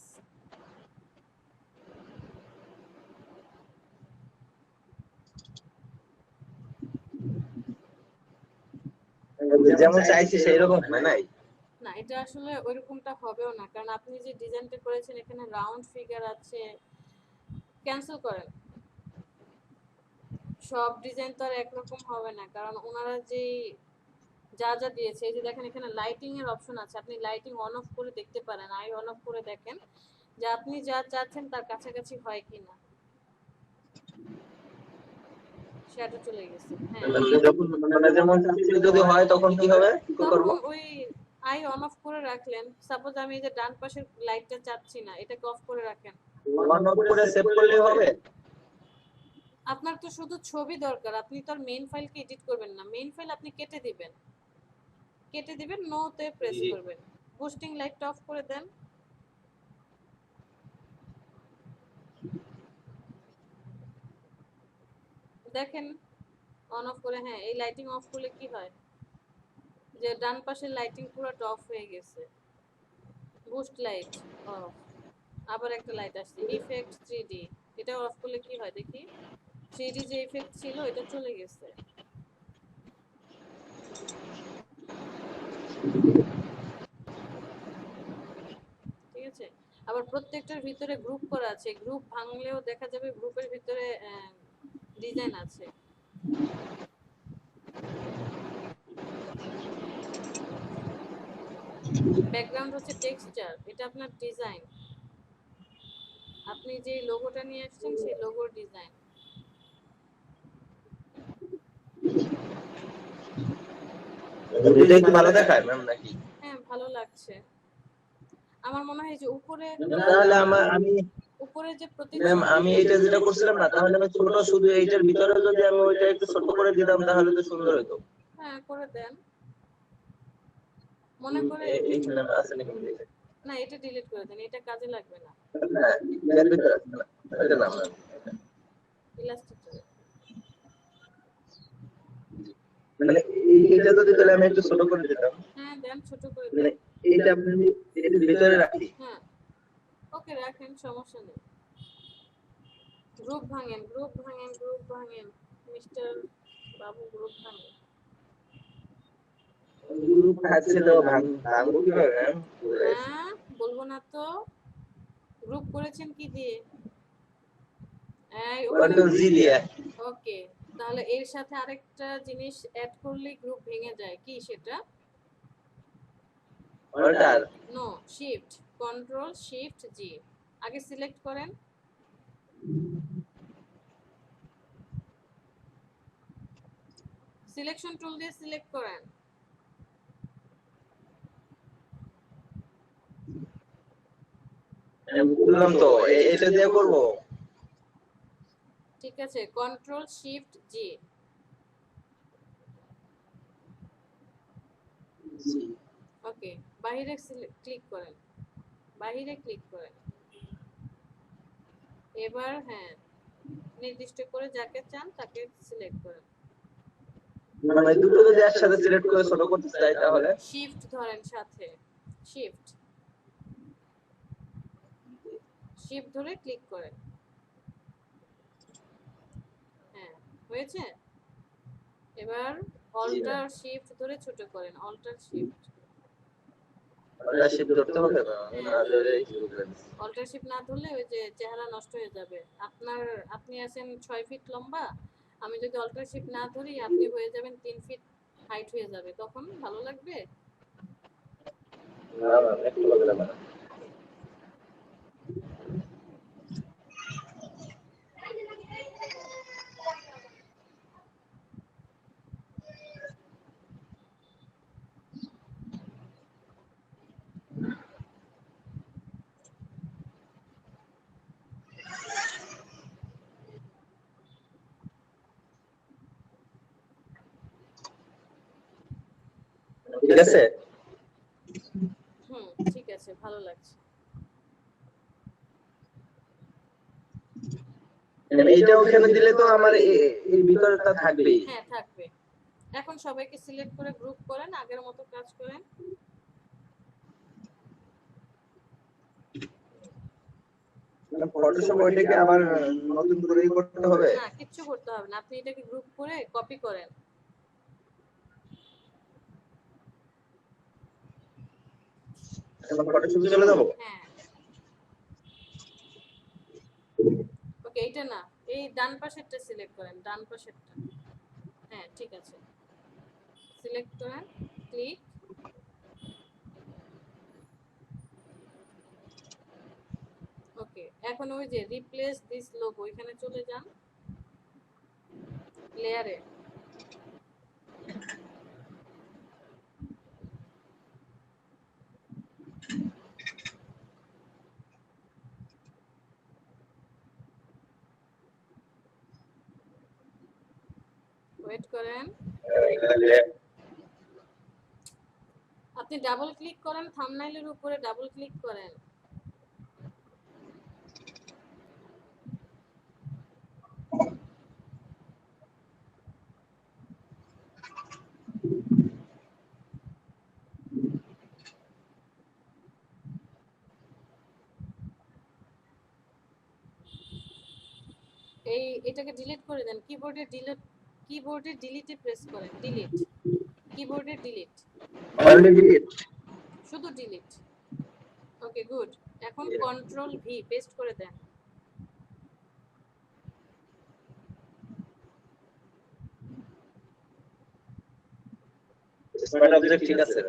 যেমন চাইছি সেই রকম হয় নাই। না এটা আসলে ওইরকমটা হবেও না, কারণ আপনি যে ডিজাইনটা করেছেন এখানে রাউন্ড ফিগার আছে। ক্যান্সেল করেন, সব ডিজাইন তো আর একরকম হবে না, কারণ ওনারা যে যা যা দিয়েছে, এই যে দেখেন এখানে লাইটিং এর অপশন আছে, আপনি লাইটিং অন অফ করে দেখতে পারেন, আই অন অফ করে দেখেন যে আপনি যা চাচ্ছেন তার কাছাকাছি হয় কিনা। সেটা চলে গেছে, হ্যাঁ। যখন মানে যেমন চাইছি যদি হয় তখন কি হবে, কি করব? তখন ওই আই অন অফ করে রাখলেন। সাপোজ আমি এই যে ডান পাশের লাইটটা চাচ্ছি না, এটাকে অফ করে রাখেন। অন অফ করে সেভ করলেই হবে? আপনার তো শুধু ছবি দরকার, আপনি তো আর মেইন ফাইলকে এডিট করবেন না। মেইন ফাইল আপনি কেটে দিবেন, নো তে প্রেস করবেন, বুস্টিং লাইটটা অফ করে দেন। দেখেন অন অফ করে, হ্যাঁ এই লাইটিং অফ করলে কি হয়, যে ডান পাশের লাইটিং পুরো অফ হয়ে গেছে। বুস্ট লাইট অফ, আবার একটা লাইট আসছে, ইফেক্ট 3D, এটা অফ করলে কি হয় দেখি, 3D যে ইফেক্ট ছিল এটা চলে গেছে। ঠিক আছে, আবার প্রত্যেকটার ভিতরে গ্রুপ করা আছে, গ্রুপ ভাঙলেও দেখা যাবে গ্রুপের ভিতরে ডিজাইন আছে। ব্যাকগ্রাউন্ড হচ্ছে টেক্সচার, এটা আপনার ডিজাইন, আপনি যে লোগোটা নিয়ে আসছেন সেই লোগোর ডিজাইন। এটাই কি ভালো দেখায় ম্যাম নাকি? হ্যাঁ ভালো লাগছে আমার মনে হয় যে উপরে তাহলে আমি উপরে যে ম্যাম প্রতিচ্ছবি, আমি এটা যেটা করছিলাম না, তাহলে আমি ছোট শুধু এইটার ভিতরে যদি আমি ওইটা একটু ছোট করে দিতাম তাহলে তো সুন্দর হতো। হ্যাঁ করে দেন, মনে করে এইখানে আছে নাকি? না এটা ডিলিট করে দেন, এটা কাজে লাগবে না। না, এর ভিতরে আছে না, এটা না ম্যাম। ইলাস্ট্রেটরে মানে এইটা যদি তাহলে আমি একটু ছোট করে দিতাম, হ্যাঁ দেন, ছোট করে মানে দেন। এইটা আপনি এর ভিতরে রাখি। হ্যাঁ ওকে রাখেন, সমস্যা নেই। গ্রুপ ভাঙেন, গ্রুপ ভাঙেন, গ্রুপ ভাঙেন, মিস্টার বাবু গ্রুপ ভাঙেন। গ্রুপ আছে তো ভাঙবো কিভাবে ম্যাম? হ্যাঁ বলবো না তো, গ্রুপ করেছেন কি দিয়ে? এই ওখানে কন্ট্রোল জি দিয়ে। ওকে, তাহলে এর সাথে আরেকটা জিনিস অ্যাড করলে গ্রুপ ভেঙে যায়, কি সেটা? Alt. No, shift, control shift G. আগে সিলেক্ট করেন, সিলেকশন টুল দিয়ে সিলেক্ট করেন। বললাম তো এটা দিয়ে করব। ঠিক আছে, কন্ট্রোল শিফট জি। জি। ওকে, বাইরে ক্লিক করেন, বাইরে ক্লিক করেন। এবার হ্যাঁ নির্দিষ্ট করে যাকে চান তাকে সিলেক্ট করেন। মানে দুটো যদি একসাথে সিলেক্ট করে ছোট করতে চাই তাহলে শিফট ধরেন সাথে, শিফট শিফট ধরে ক্লিক করেন। হ্যাঁ হয়েছে, এবার অল্টার শিফট ধরে ছোট করেন, অল্টার শিফট। ওটা শিফট ধরতে হবে না, না ধরে অল্টার শিফট না ধরলে ওই যে চেহারা নষ্ট হয়ে যাবে। আপনি আছেন 6 ফিট লম্বা, আমি যদি অল্টার শিফট না ধরি আপনি হয়ে যাবেন 3 ফিট হাইট হয়ে যাবে, তখন ভালো লাগবে? না না একটু বদলে না। ঠিক আছে? ঠিক আছে, ভালো লাগছে। এইটা ওখানে দিলে তো আমার এই ভিতরটা থাকবেই। হ্যাঁ থাকবে। এখন সবাইকে সিলেক্ট করে গ্রুপ করেন, আগের মতো কাজ করেন। ফটোশপ ওইটাকে আবার নতুন করে করতে হবে? না কিচ্ছু করতে হবে না, আপনি এটাকে গ্রুপ করে কপি করেন। এখন ফটোশপে চলে যাব? হ্যাঁ ওকে, এইটা না, এই ডান পাশেরটা সিলেক্ট করেন, ডান পাশেরটা। হ্যাঁ ঠিক আছে, সিলেক্ট করেন, ক্লিক। ওকে, এখন ওই যে রিপ্লেস দিস লোগো এখানে চলে যান, লেয়ারে। ওয়েট করেন, আপনি ডাবল ক্লিক করেন, থাম্বনেইলের উপরে ডাবল ক্লিক করেন। এটাকে ডিলিট করে দেন, কিবোর্ডে ডিলিটে প্রেস করেন, ডিলিট, কিবোর্ডে ডিলিট, অলরেডি ডিলিট। শুধু ডিলিট। ওকে গুড, এখন কন্ট্রোল ভি পেস্ট করে দেন। স্মার্ট অবজেক্ট ঠিক আছে।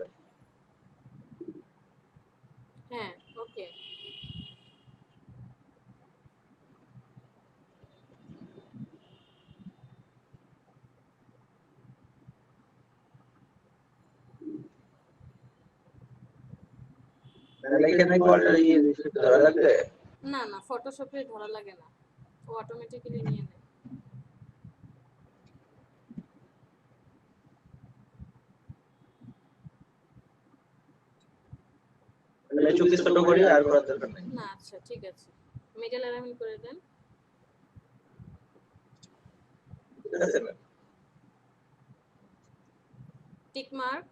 তাহলে এখানে কি অলরেডি ধরা লাগবে? না না, ফটোশপে ধরা লাগে না, ও অটোমেটিক্যালি নিয়ে নেয়। তাহলে চুক্তি ছোট করি আর করার দরকার নেই। না আচ্ছা ঠিক আছে, মিডল অ্যালাইনমেন্ট করে দেন। ঠিক আছে ম্যাম। Tick mark.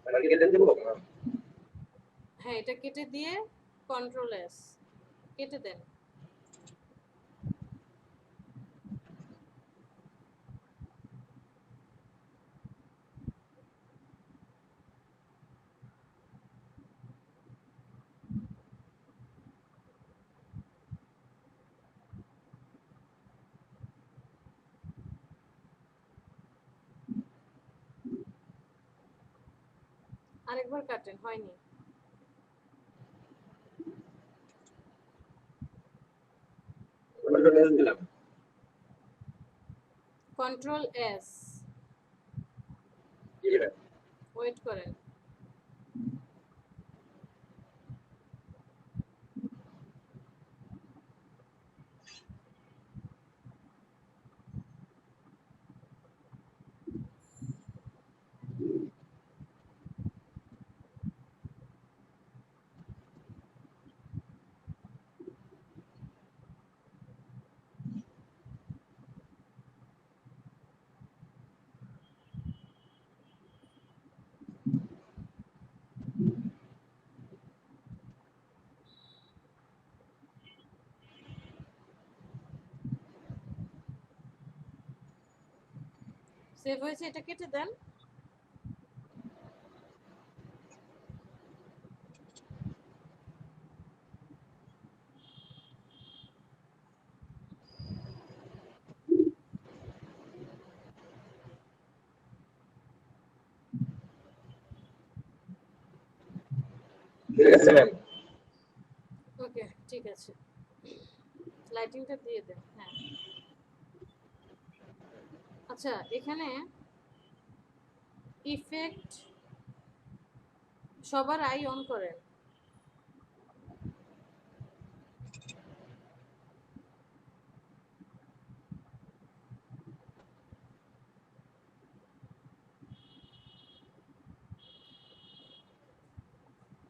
আর কেটে দেবো ম্যাম? হ্যাঁ, এটা কেটে দিয়ে কন্ট্রোল এস কেটে দেন। আরেকবার কাটেন, হয়নি। কন্ট্রোল এস দিলাম। Control S. জি ম্যাম। ওয়েট করেন। সেভ হয়েছে, এটা কেটে দেন। ঠিক আছে ম্যাম। ওকে ঠিক আছে, লাইটিংটা দিয়ে দেন। হ্যাঁ আচ্ছা, এখানে ইফেক্ট সবার আই অন করেন।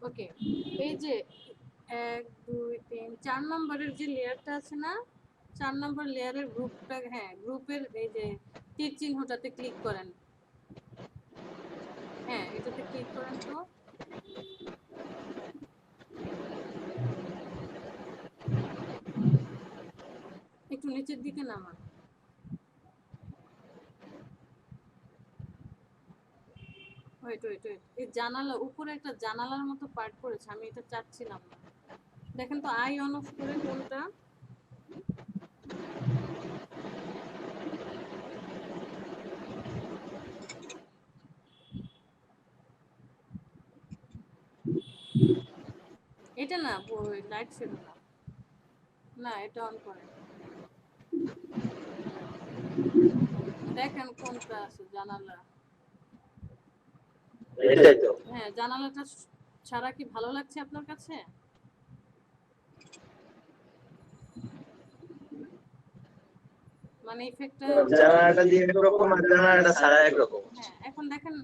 ওকে, এই যে 1 2 3 4 নম্বরের যে লেয়ারটা আছে না, 4 নম্বর লেয়ারের গ্রুপটা, হ্যাঁ গ্রুপের এই যে তীর চিহ্নটাতে ক্লিক করেন। হ্যাঁ এটাতে ক্লিক করেন তো। একটু নিচের দিকে নামান। ওয়েট ওয়েট ওয়েট, এই জানালা উপরে একটা জানালার মতো পার্ট করেছে, আমি এটা চাচ্ছিলাম না। দেখেন তো আই অন অফ করে কোনটা। এটা না, লাইট শ্যাডো না, না এটা অন করেন। দেখেন কোনটা আছে জানালা। এটাই তো। হ্যাঁ জানালাটা ছাড়া কি ভালো লাগছে আপনার কাছে? মানে ইফেক্টটা, জানালাটা দিয়ে একরকম আর জানালাটা ছাড়া একরকম। হ্যাঁ এখন দেখেন,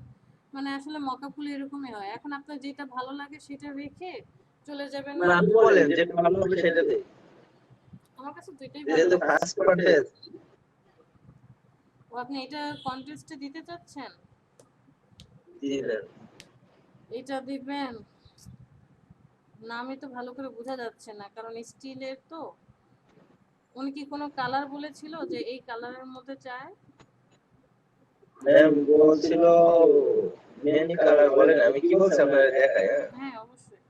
মানে আসলে মকাফুল এরকমই হয়। এখন আপনার যেটা ভালো লাগে সেটা রেখে চলে যাবেন। মানে আপনি বলেন যেটা ভালো হবে সেটা দেই। আমার কাছে দুইটাই এটা ভালো তো লাগে। First contest. ও আপনি এটা কন্টেস্টে দিতে চাচ্ছেন? জি ম্যাম। এটা দিবেন? নামই তো ভালো করে বোঝা যাচ্ছে না, কারণ স্টিলের তো। উনি কি কোনো কালার বলেছিল যে এই কালারের মধ্যে চায়? ম্যাম বলছিল মেহেন্দি কালার বলেন, আমি কি বলছি আপনারা দেখাই। হ্যাঁ হ্যাঁ অবশ্যই।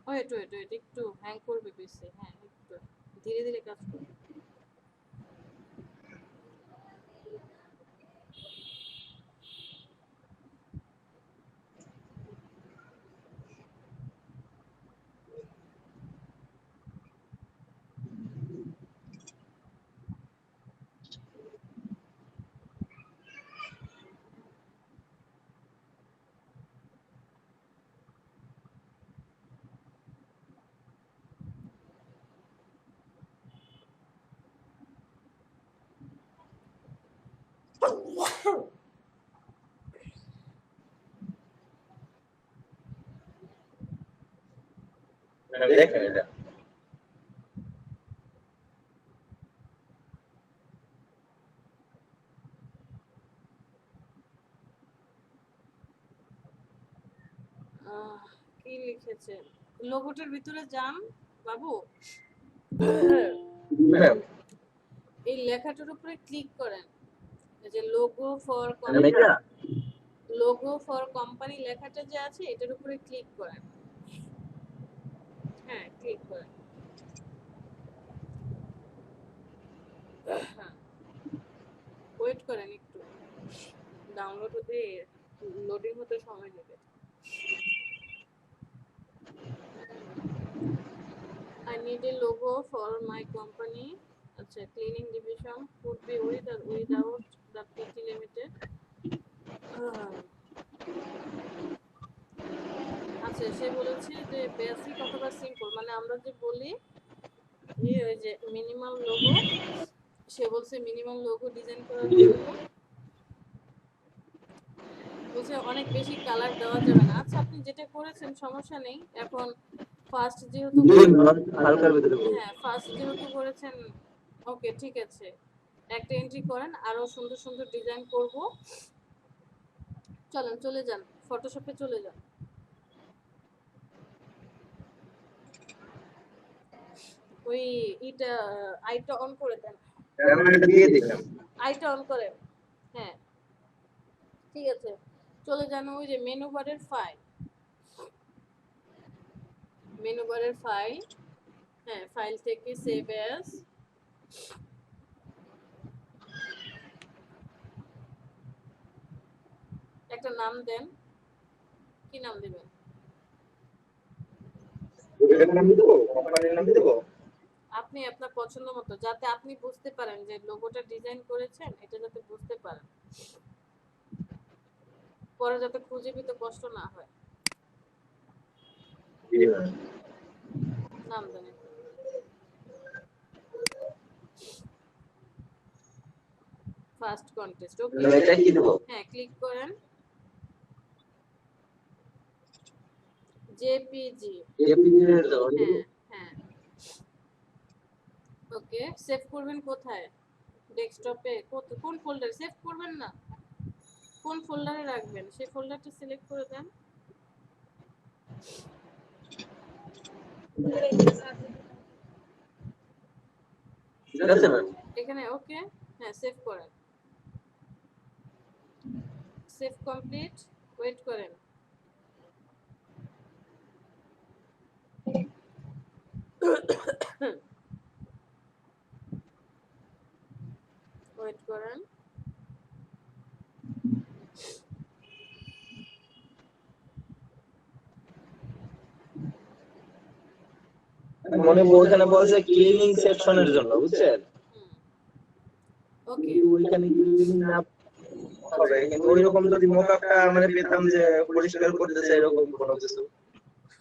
ওয়েট ওয়েট ওয়েট, একটু হ্যাং করবে পিসি। হ্যাঁ একটু ধীরে ধীরে কাজ করুন। দেখেন এটা কি লিখেছে লোগোটার ভিতরে যান বাবু, ম্যাম এই লেখাটার উপরে ক্লিক করেন, এই যে লোগো ফর এটা কোম্পানি লেখাটা যে আছে এটার উপরে ক্লিক করেন। হ্যাঁ ক্লিক করেন। হ্যাঁ ওয়েট করেন একটু, ডাউনলোড হতে লোডিং হতে সময় নেবে। I need a logo for my company. আচ্ছা cleaning division could be with or without the PT limited. আচ্ছা সে বলেছে যে বেসিক অথবা সিম্পল, মানে আমরা যে বলি ওই যে মিনিমাল লোগো, সে বলছে মিনিমাল লোগো ডিজাইন করার জন্য বলছে অনেক বেশি কালার দেওয়া যাবে না। আচ্ছা আপনি যেটা করেছেন সমস্যা নেই। এখন ফার্স্ট যেহেতু হালকার ভিতরে হ্যাঁ ফার্স্ট যেহেতু করেছেন ওকে ঠিক আছে, একটা এন্ট্রি করেন, আরো সুন্দর সুন্দর ডিজাইন করব। চলেন চলে যান ফটোশপে চলে যান। ওই এটা আইটা অন করে দেন, ক্যামেরাটা দিয়ে দিলাম আইটা অন করেন। হ্যাঁ ঠিক আছে চলে যান ওই যে মেনু বারের ফাইল, মেনু বারের ফাইল, হ্যাঁ ফাইল থেকে সেভ অ্যাজ, একটা নাম দেন, কি নাম দিবেন? এটার নাম দেবো কোম্পানির নাম দেবো আপনি আপনার পছন্দ মতো, যাতে আপনি বুঝতে পারেন যে লোগোটা ডিজাইন করেছেন, এটা যাতে বুঝতে পারেন, পরে যাতে খুঁজে পেতে কষ্ট না হয়। নাম দেন ফার্স্ট কন্টেস্ট। ওকে এটা কি দেবো হ্যাঁ ক্লিক করেন জেপিজি। জেপিজি দেবো হ্যাঁ হ্যাঁ ওকে সেভ করবেন কোথায়? ডেস্কটপে? কোন ফোল্ডারে সেভ করবেন না, কোন ফোল্ডারে রাখবেন সেই ফোল্ডারটা সিলেক্ট করে দেন। ঠিক আছে ম্যাম এখানে ওকে হ্যাঁ সেভ করেন, সেভ কমপ্লিট। ওয়েট করেন, ওয়েট করেন। মনে ওখানে বলছে ক্লিনিং সেকশনের জন্য বুঝছেন ওকে ওইখানে ক্লিনিং না হবে কিন্তু ওইরকম যদি মোকআপটা মানে পেতাম যে পরিষ্কার করতেছে এরকম কোনো কিছু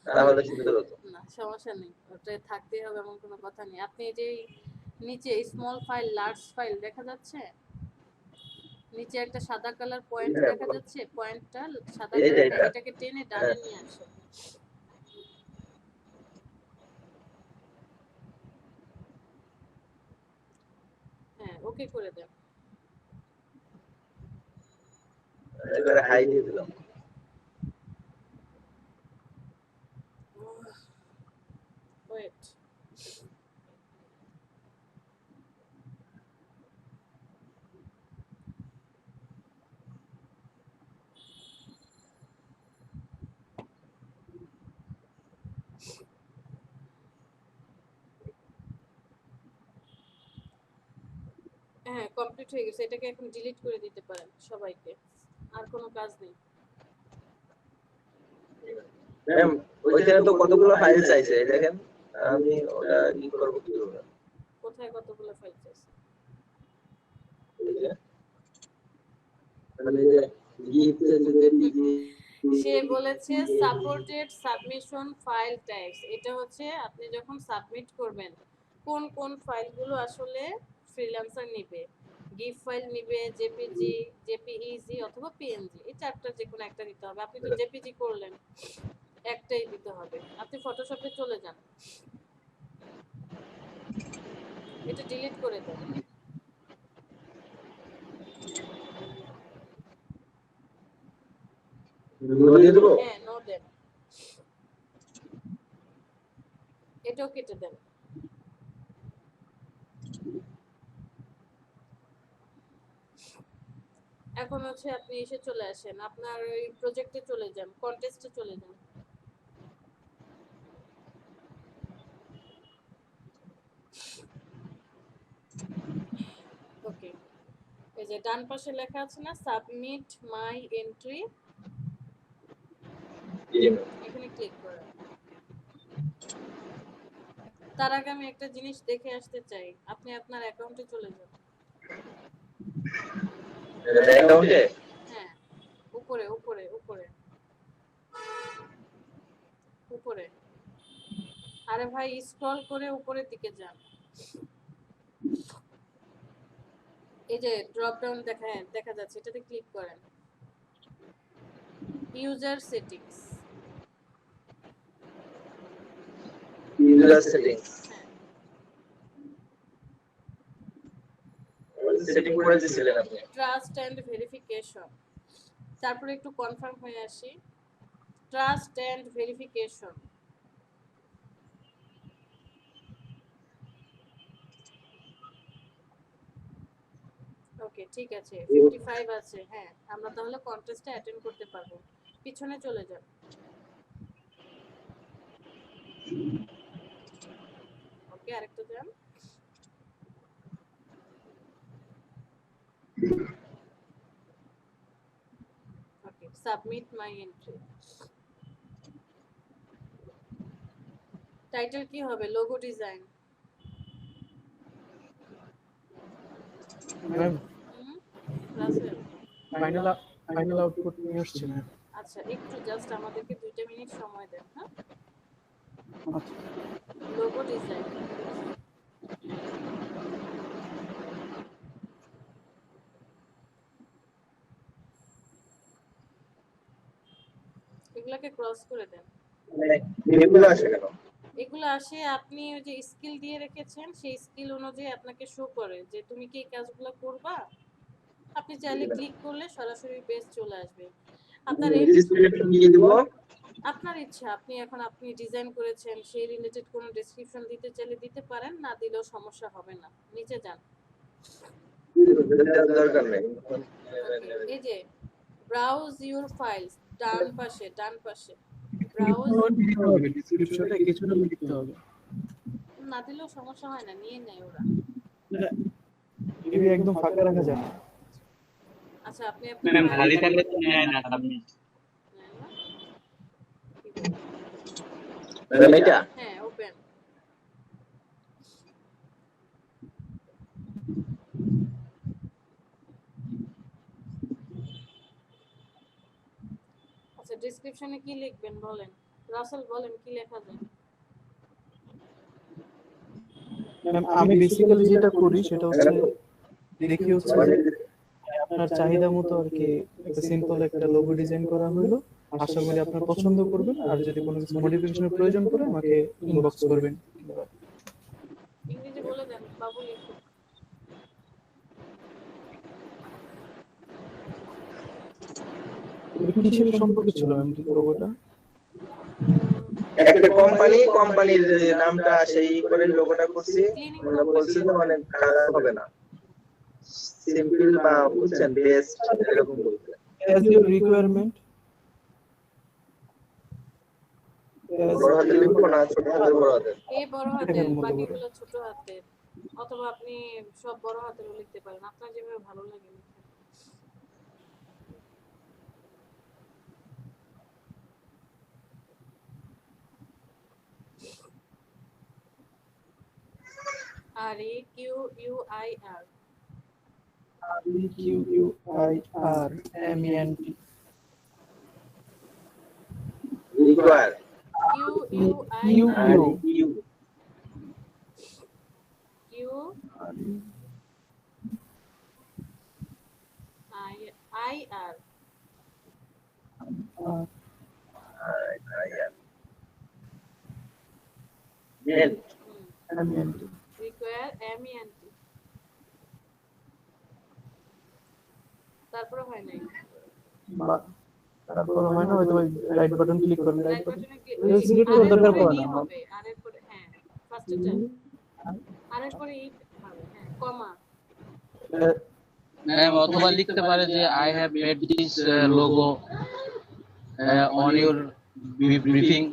তাহলে সুন্দর হতো না সমস্যা নেই, ওটা থাকতেই হবে এমন কোনো কথা নেই। আপনি যে নিচে স্মল ফাইল লার্জ ফাইল দেখা যাচ্ছে, নিচে একটা সাদা কালার পয়েন্ট দেখা যাচ্ছে, পয়েন্টটা সাদা কালার, এটাকে টেনে ডানে নিয়ে আসো। হ্যাঁ ওকে করে দেন। এবারে হাই দিয়ে দিলাম ওয়েট হ্যাঁ কমপ্লিট হয়ে গেছে, এটাকে এখন ডিলিট করে দিতে পারেন সবাইকে, আর কোনো কাজ নেই। ম্যাম ওইখানে তো কতগুলো ফাইল চাইছে দেখেন আমি ওটা ই করব কি করব কোথায় কতগুলো ফাইল চাইছে? মানে যে গিফট জেপিজি সে বলেছে সাপোর্টেড সাবমিশন ফাইল টাইপস, এটা হচ্ছে আপনি যখন সাবমিট করবেন কোন কোন ফাইলগুলো আসলে ফ্রিল্যান্সার নেবে। গিফ ফাইল নিবে, জেপিজি, জেপিইজি অথবা পিএনজি, এই চারটা যে কোনো একটা দিতে হবে। আপনি তো জেপিজি করলেন, একটাই দিতে হবে। আপনি ফটোশপে চলে যান, এটা ডিলিট করে দেন। দিয়ে দেবো। হ্যাঁ, নো দেন, এটাও কেটে দেন। এখন হচ্ছে আপনি এসে চলে আসেন, আপনার ওই প্রজেক্টে চলে যান, কন্টেস্টে চলে যান। ওকে, এই যে ডান পাশে লেখা আছে না সাবমিট মাই এন্ট্রি, এখানে ক্লিক করেন। তার আগে আমি একটা জিনিস দেখে আসতে চাই, আপনি আপনার অ্যাকাউন্টে চলে যান। অ্যাকাউন্টে হ্যাঁ, উপরে উপরে উপরে উপরে, আরে ভাই স্ক্রল করে উপরের দিকে যান। এই যে ড্রপ ডাউন দেখা যাচ্ছে, এটাতে ক্লিক করেন। ইউজার সেটিংস, ইউজার সেটিংস হ্যাঁ সেটিং করে দিয়েছিলেন আপনি। ট্রাস্ট এন্ড ভেরিফিকেশন, তারপরে একটু কনফার্ম হয়ে আসি। ট্রাস্ট এন্ড ভেরিফিকেশন, ওকে ঠিক আছে, 55 আছে। হ্যাঁ, আমরা তাহলে কন্টেস্টে অ্যাটেন্ড করতে পারবো। পিছনে চলে যান। ওকে, আরেকটা যান। Okay, submit my entry. Title কি হবে? Logo design. Ma'am Rasel, final output নিয়ে আসছি ম্যাম। আচ্ছা একটু জাস্ট আমাদেরকে 2 মিনিট সময় দেন। হ্যাঁ, আচ্ছা লোগো ডিজাইন। এগুলাকে ক্রস করে দেন। এগুলো আসে কেন? এগুলো আসে, আপনি ওই যে স্কিল দিয়ে রেখেছেন, সেই স্কিল অনুযায়ী আপনাকে শো করে যে তুমি কি এই কাজগুলো করবা। আপনি চাইলে ক্লিক করলে সরাসরি পেজ চলে আসবে। আপনার ডেসক্রিপশন দিয়ে দিব। আপনার ইচ্ছা, আপনি ডিজাইন করেছেন, সেই রিলেটেড কোনো ডেসক্রিপশন দিতে চাইলে দিতে পারেন, না দিলেও সমস্যা হবে না। নিচে যান। দরকার নেই। ওকে, এই যে ব্রাউজ ইউর ফাইলস, ডান পাশে ব্রাউজ, ডিসক্রিপশনে কিছুটা লিখতে হবে। না দিলেও সমস্যা হয় না, নিয়ে নেয় ওরা। টিভি একদম ফাঁকা রাখা যায় না। আচ্ছা, আপনি ম্যাম খালি থাকলে তো নেয় না সাবমিট। ম্যাডাম এটা হ্যাঁ, ওপেন। আচ্ছা, ডেসক্রিপশনে কি লিখবেন বলেন, রাসেল বলেন কি লেখা যায়। ম্যাম আমি বেসিক্যালি যেটা করি সেটা হচ্ছে দেখি হচ্ছে যে আপনার চাহিদা মতো আর কি একটা সিম্পল একটা লোগো ডিজাইন করা হলো। আশা করি আপনার পছন্দ করবেন, আর যদি কোনো কিছু মডিফিকেশনের প্রয়োজন পড়ে আমাকে ইনবক্স করবেন। ইংরেজি বলে দেন, বাবু লিখুক। কিসের সম্পর্কে ছিল ম্যাম লোগোটা? একটা কোম্পানির নামটা সেই করে লোগোটা করছি। ওরা বলছে যে মানে খারাপ হবে না, সিম্পল বা বুঝছেন বেস্ট এরকম বলতে। As your requirement. বড় হাতের লিখবো না ছোট হাতের? বড় হাতের। এই বড় হাতের, বাকিগুলো ছোট হাতের, অথবা আপনি সব বড় হাতেরও লিখতে পারেন, আপনার যেভাবে ভালো লাগে লিখেন। REQUIR, REQUIRMENT require QUIR N. MENT require MENT তারপরে হয় নাই বা তারপর হয় না হয়তো রাইট বাটন ক্লিক করেন রাইট রাইট বাটন বাটনে সিলেক্ট আর করার এর দরকার পরে পড়ে ই না হবে আর এর পরে হ্যাঁ ফার্স্ট এটা আর এর পরে ই হবে হ্যাঁ কমা ম্যাম অথবা লিখতে পারে যে I have made this logo on your briefing.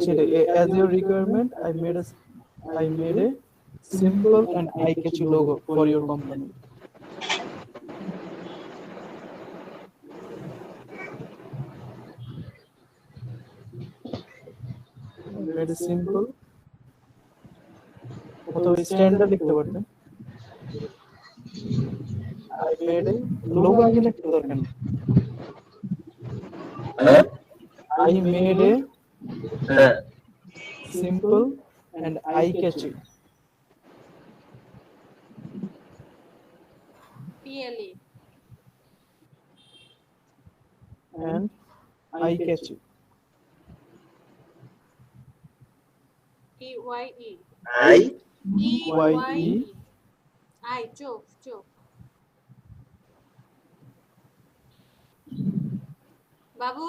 সেটাই as your requirement I made a simple and eye catchy logo for your company. Made a simple অথবা স্ট্যান্ডার্ড লিখতে পারতেন I made a logo আগে লিখতে দরকার নেই I made a simple and eye catchy PLE and eye catchy EYE I. EYE I চোখ চোখ বাবু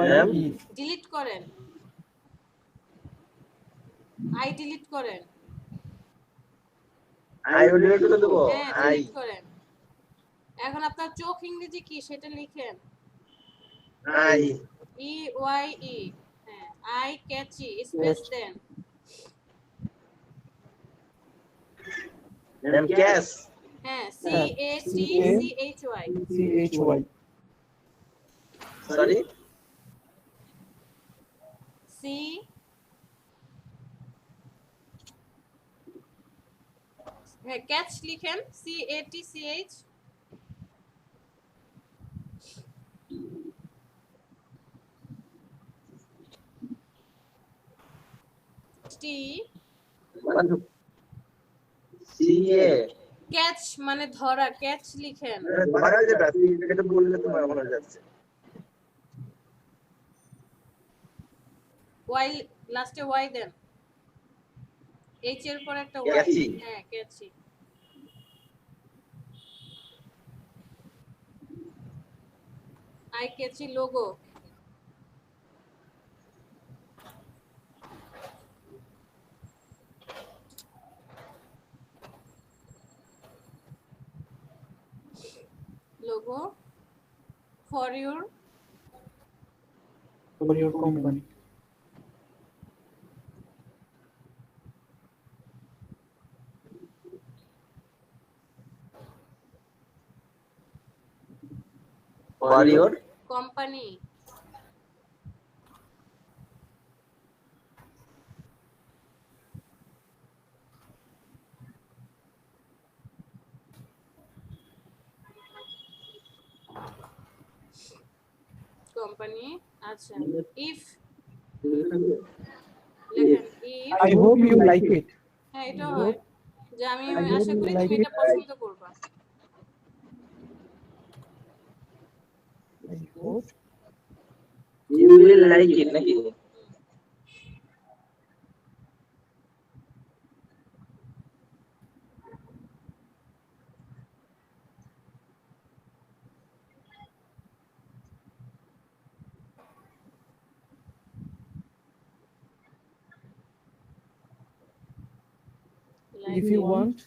YE delete করেন আই ডিলিট করেন I ডিলিট করে দেবো হ্যাঁ I. ডিলিট করেন এখন আপনার চোখ ইংরেজি কি সেটা লিখেন I. EYE হ্যাঁ আই ক্যাচি স্পেস দেন Name Cash. হ্যাঁ CATCHY CHY Sorry. C হ্যাঁ ক্যাচ লিখেন CATCH T CA. ক্যাচ মানে ধরা ক্যাচ লিখেন ধরা যেটা এটা বললে তো মনে যাচ্ছে ওয়াই লাস্টে ওয়াই দেন এইচ এর পর একটা ওয়াই ক্যাচি। হ্যাঁ catchy eye catchy logo logo for your company for your company company আচ্ছা if লেখেন if I hope you like it হ্যাঁ এটা হয় যে আমি I hope আশা you করি like তুমি it. এটা পছন্দ করবা I hope you will like it নাকি like if you want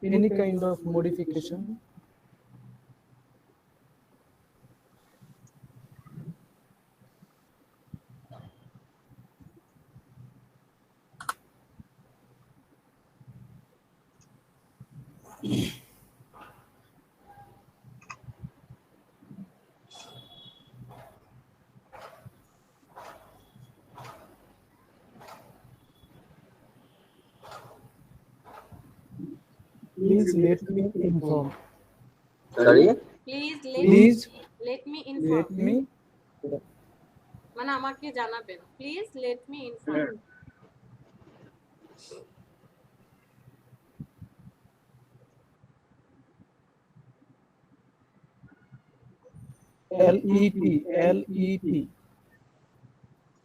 any kind of modification please let me inform sorry please please let me let inform me মানে আমাকে জানাবেন please let me inform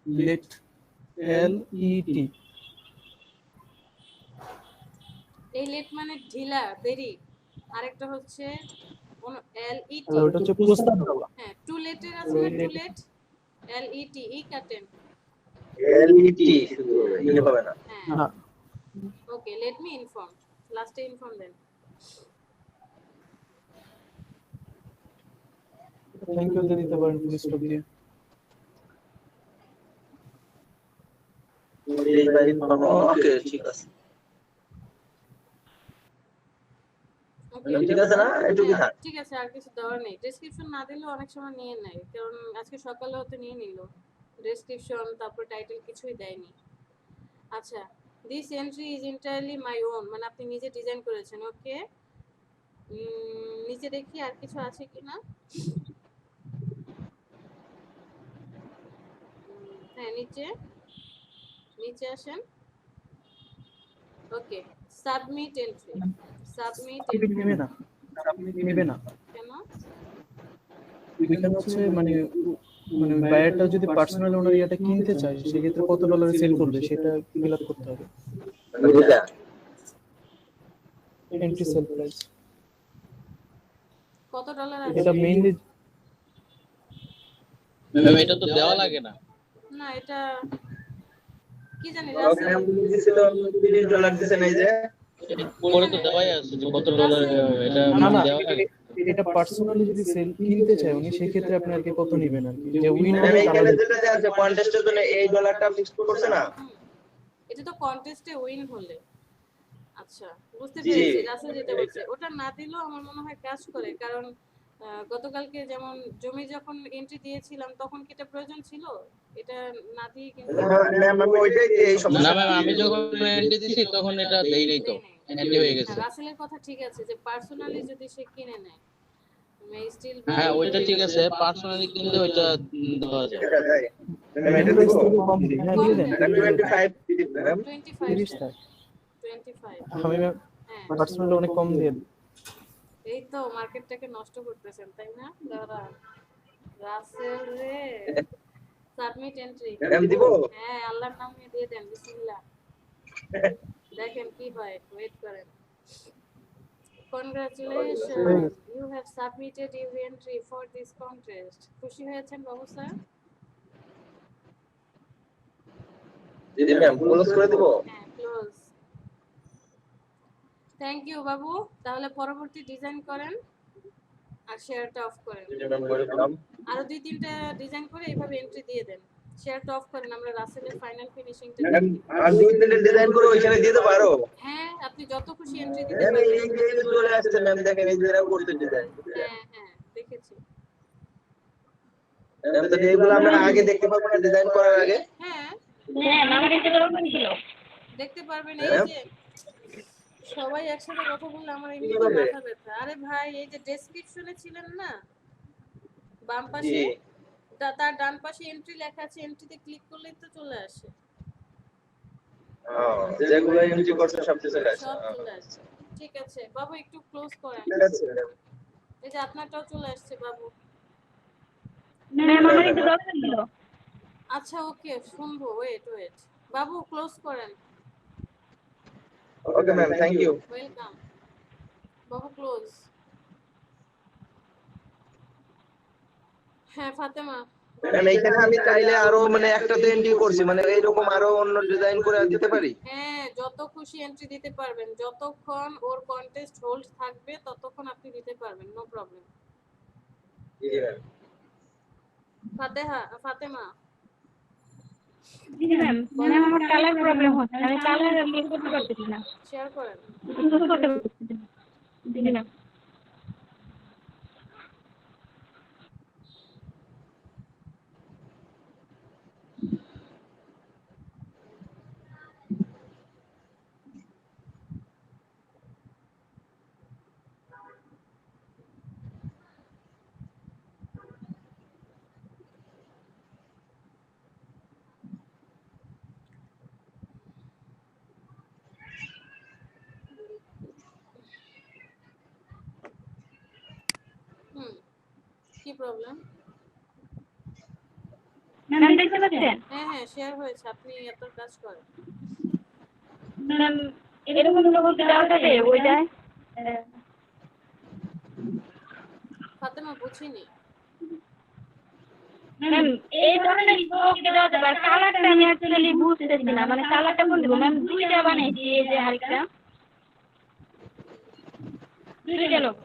let let LET এই late মানে ঢিলা দেরি, আরেকটা হচ্ছে LET। আর ওটা হচ্ছে প্রস্তাব দেওয়া। হ্যাঁ, টু লেটের আছে না, টু লেট, LET, ই কাটেন। এলইটি শুধু হবে, ই হবে না। হ্যাঁ, না, ওকে, লেট মি ইনফর্ম, লাস্টে ইনফর্ম দেন। থ্যাংক ইউ দিতে পারেন ফুল স্টপ দিয়ে। ওকে ঠিক আছে। ঠিক আছে না, এটুকু থাক। ঠিক আছে, আর কিছু দেওয়ার নেই। ডেসক্রিপশন না দিলেও অনেক সময় নিয়ে নেয়, কারণ আজকে সকালে হতে নিয়ে নিল ডেসক্রিপশন, তারপর টাইটেল কিছুই দেয়নি। আচ্ছা, this entry is entirely my own, মানে আপনি নিজে ডিজাইন করেছেন। ওকে, নিচে দেখি আর কিছু আছে কিনা। হ্যাঁ, নিচে নিচে আসেন। ওকে, সাবমিট এন্ট্রি, সাবমিট এন্ট্রি। নেবে না, আপনি নেবে না। কেন? এখানে হচ্ছে মানে মানে বায়ারটা যদি পার্সোনাল ওনার ইয়াটা কিনতে চায়, সেক্ষেত্রে কত ডলারে সেল করবে সেটা ফিল আপ করতে হবে। বুঝলা? এন্ট্রি সেল প্রাইস কত ডলার এটা আছে? মেইনলি ম্যাম এটা তো দেওয়া লাগে না। না, এটা কি জানি, ওকে, আমি দিছিল $30 দিছেন এই যে। পরে তো দেওয়াই আছে যে কত ডলার এটা না না দেওয়া লাগে। এটা পার্সোনালি যদি সেল কিনতে চায় উনি, সেক্ষেত্রে আপনি আর কি কত নেবেন আর কি, যে উইন আমি হবে এখানে তাহলে। যেটা দেওয়া আছে কন্টেস্টের জন্য এই ডলারটা ফিক্সড করছে না। এটা তো কন্টেস্টে উইন হলে। আচ্ছা, বুঝতে জি। পেরেছি রাসেল যেটা বলছে। ওটা না দিলেও আমার মনে হয় কাজ করে, কারণ গতকালকে যেমন জমি যখন এন্ট্রি দিয়েছিলাম তখন কি এটা প্রয়োজন ছিল? এটা না দিয়ে কিন্তু ম্যাম আমি ওইটাই এই না সমস্যা। ম্যাম আমি যখন এন্ট্রি দিছি তখন এটা দেই নাই তো, এন্ট্রি হয়ে গেছে। রাসেলের কথা ঠিক আছে যে পার্সোনালি যদি সে কিনে নেয়, স্টিল হ্যাঁ ওইটা ঠিক আছে, পার্সোনালি কিনলে ওইটা দেওয়া যায়। এটা দেয়। ম্যাম এটা প্রাইস দেবো। থেকে কম দিই, হ্যাঁ দিয়ে দেন। এটা 25 দিন ম্যাম। 30 25 টাকা 25। আমি হ্যাঁ, পার্সোনালি অনেক কম দিয়ে দিই। এই তো মার্কেটটাকে নষ্ট করতেছেন, তাই না? দাঁড়া, রাসেল রে, সাবমিট এন্ট্রি। ম্যাম দিব। হ্যাঁ, আল্লাহর নাম নিয়ে দিয়ে দেন, বিসমিল্লাহ। দেখেন কি হয়, ওয়েট করেন। Congratulations, you have submitted your entry for this contest. খুশি হয়েছেন বাবু স্যার? জি ম্যাম, ক্লোজ করে দিব। হ্যাঁ, ক্লোজ। থ্যাংক ইউ বাবু। তাহলে পরবর্তী ডিজাইন করেন আর শেয়ারটা অফ করেন। জি ম্যাম, করে দিলাম। আরো 2-3টা ডিজাইন করে এইভাবে এন্ট্রি দিয়ে দেন। শেয়ারটা অফ করেন, আমরা রাসেলের ফাইনাল ফিনিশিংটা ম্যাম আর 2-3 ডিজাইন করে ওইখানে দিয়ে দেবো আরো। হ্যাঁ, আপনি যত খুশি এন্ট্রি দিতে ম্যাম পারবেন। এই যে চলে আসছে ম্যাম, দেখেন এই যে এরা করতে ডিজাইন। হ্যাঁ হ্যাঁ, দেখেছি। ম্যাম তো এইগুলো আমরা আগে দেখতে পাবো না ডিজাইন করার আগে? হ্যাঁ, হ্যাঁ মামা দেখতে পারবেন ছিল। দেখতে পারবেন। এই ম্যাম যে সবাই একসাথে কথা বললে আমার এমনিতে কিভাবে? মাথা ব্যথা। আরে ভাই, এই যে ডেসক্রিপশনে ছিলেন না, বাম জি। পাশে তার ডান পাশে এন্ট্রি লেখা আছে, এন্ট্রিতে ক্লিক করলেই তো চলে আসে। যেগুলো এন্ট্রি করছে সব চলে আসে। সব চলে আসছে। ঠিক আছে বাবু, একটু ক্লোজ করেন। ঠিক আছে ম্যাম। এই যে আপনারটাও চলে আসছে বাবু। ম্যাম আমার একটু দরকার ছিল। আচ্ছা ওকে, শুনবো, ওয়েট ওয়েট। বাবু ক্লোজ করেন। Okay ma'am, thank you. Welcome Babu, close. হ্যাঁ ফাতেমা, ম্যাম এইখানে আমি চাইলে আরো মানে একটা তো এন্ট্রি করছি, মানে এইরকম আরো অন্য ডিজাইন করে দিতে পারি? হ্যাঁ যত খুশি এন্ট্রি দিতে পারবেন, যতক্ষণ ওর কন্টেস্ট হোল্ড থাকবে ততক্ষণ আপনি দিতে পারবেন, নো প্রবলেম। জি ম্যাম। ফাতেমা, জি ম্যাম। ম্যাম আমার কালার প্রবলেম হচ্ছে, আমি কালার বের করতে পারতেছি না। শেয়ার করেন। কিছু করতে পারতেছি না। জি ম্যাম। কি প্রবলেম? ম্যাম দেখতে পাচ্ছেন? হ্যাঁ হ্যাঁ শেয়ার হয়েছে, আপনি আপনার কাজ করেন। ম্যাম এরকম লোগো কি দেওয়া থাকে ওইটায়? ফাতেমা বুঝিনি। ম্যাম এই ধরনের লোগো কি দেওয়া যাবে? আর কালারটা আমি অ্যাকচুয়ালি বুঝতেছি না, মানে কালারটা কোন দিব? ম্যাম দুইটা বানাইছি, এই যে আরেকটা, দুইটা লোগো।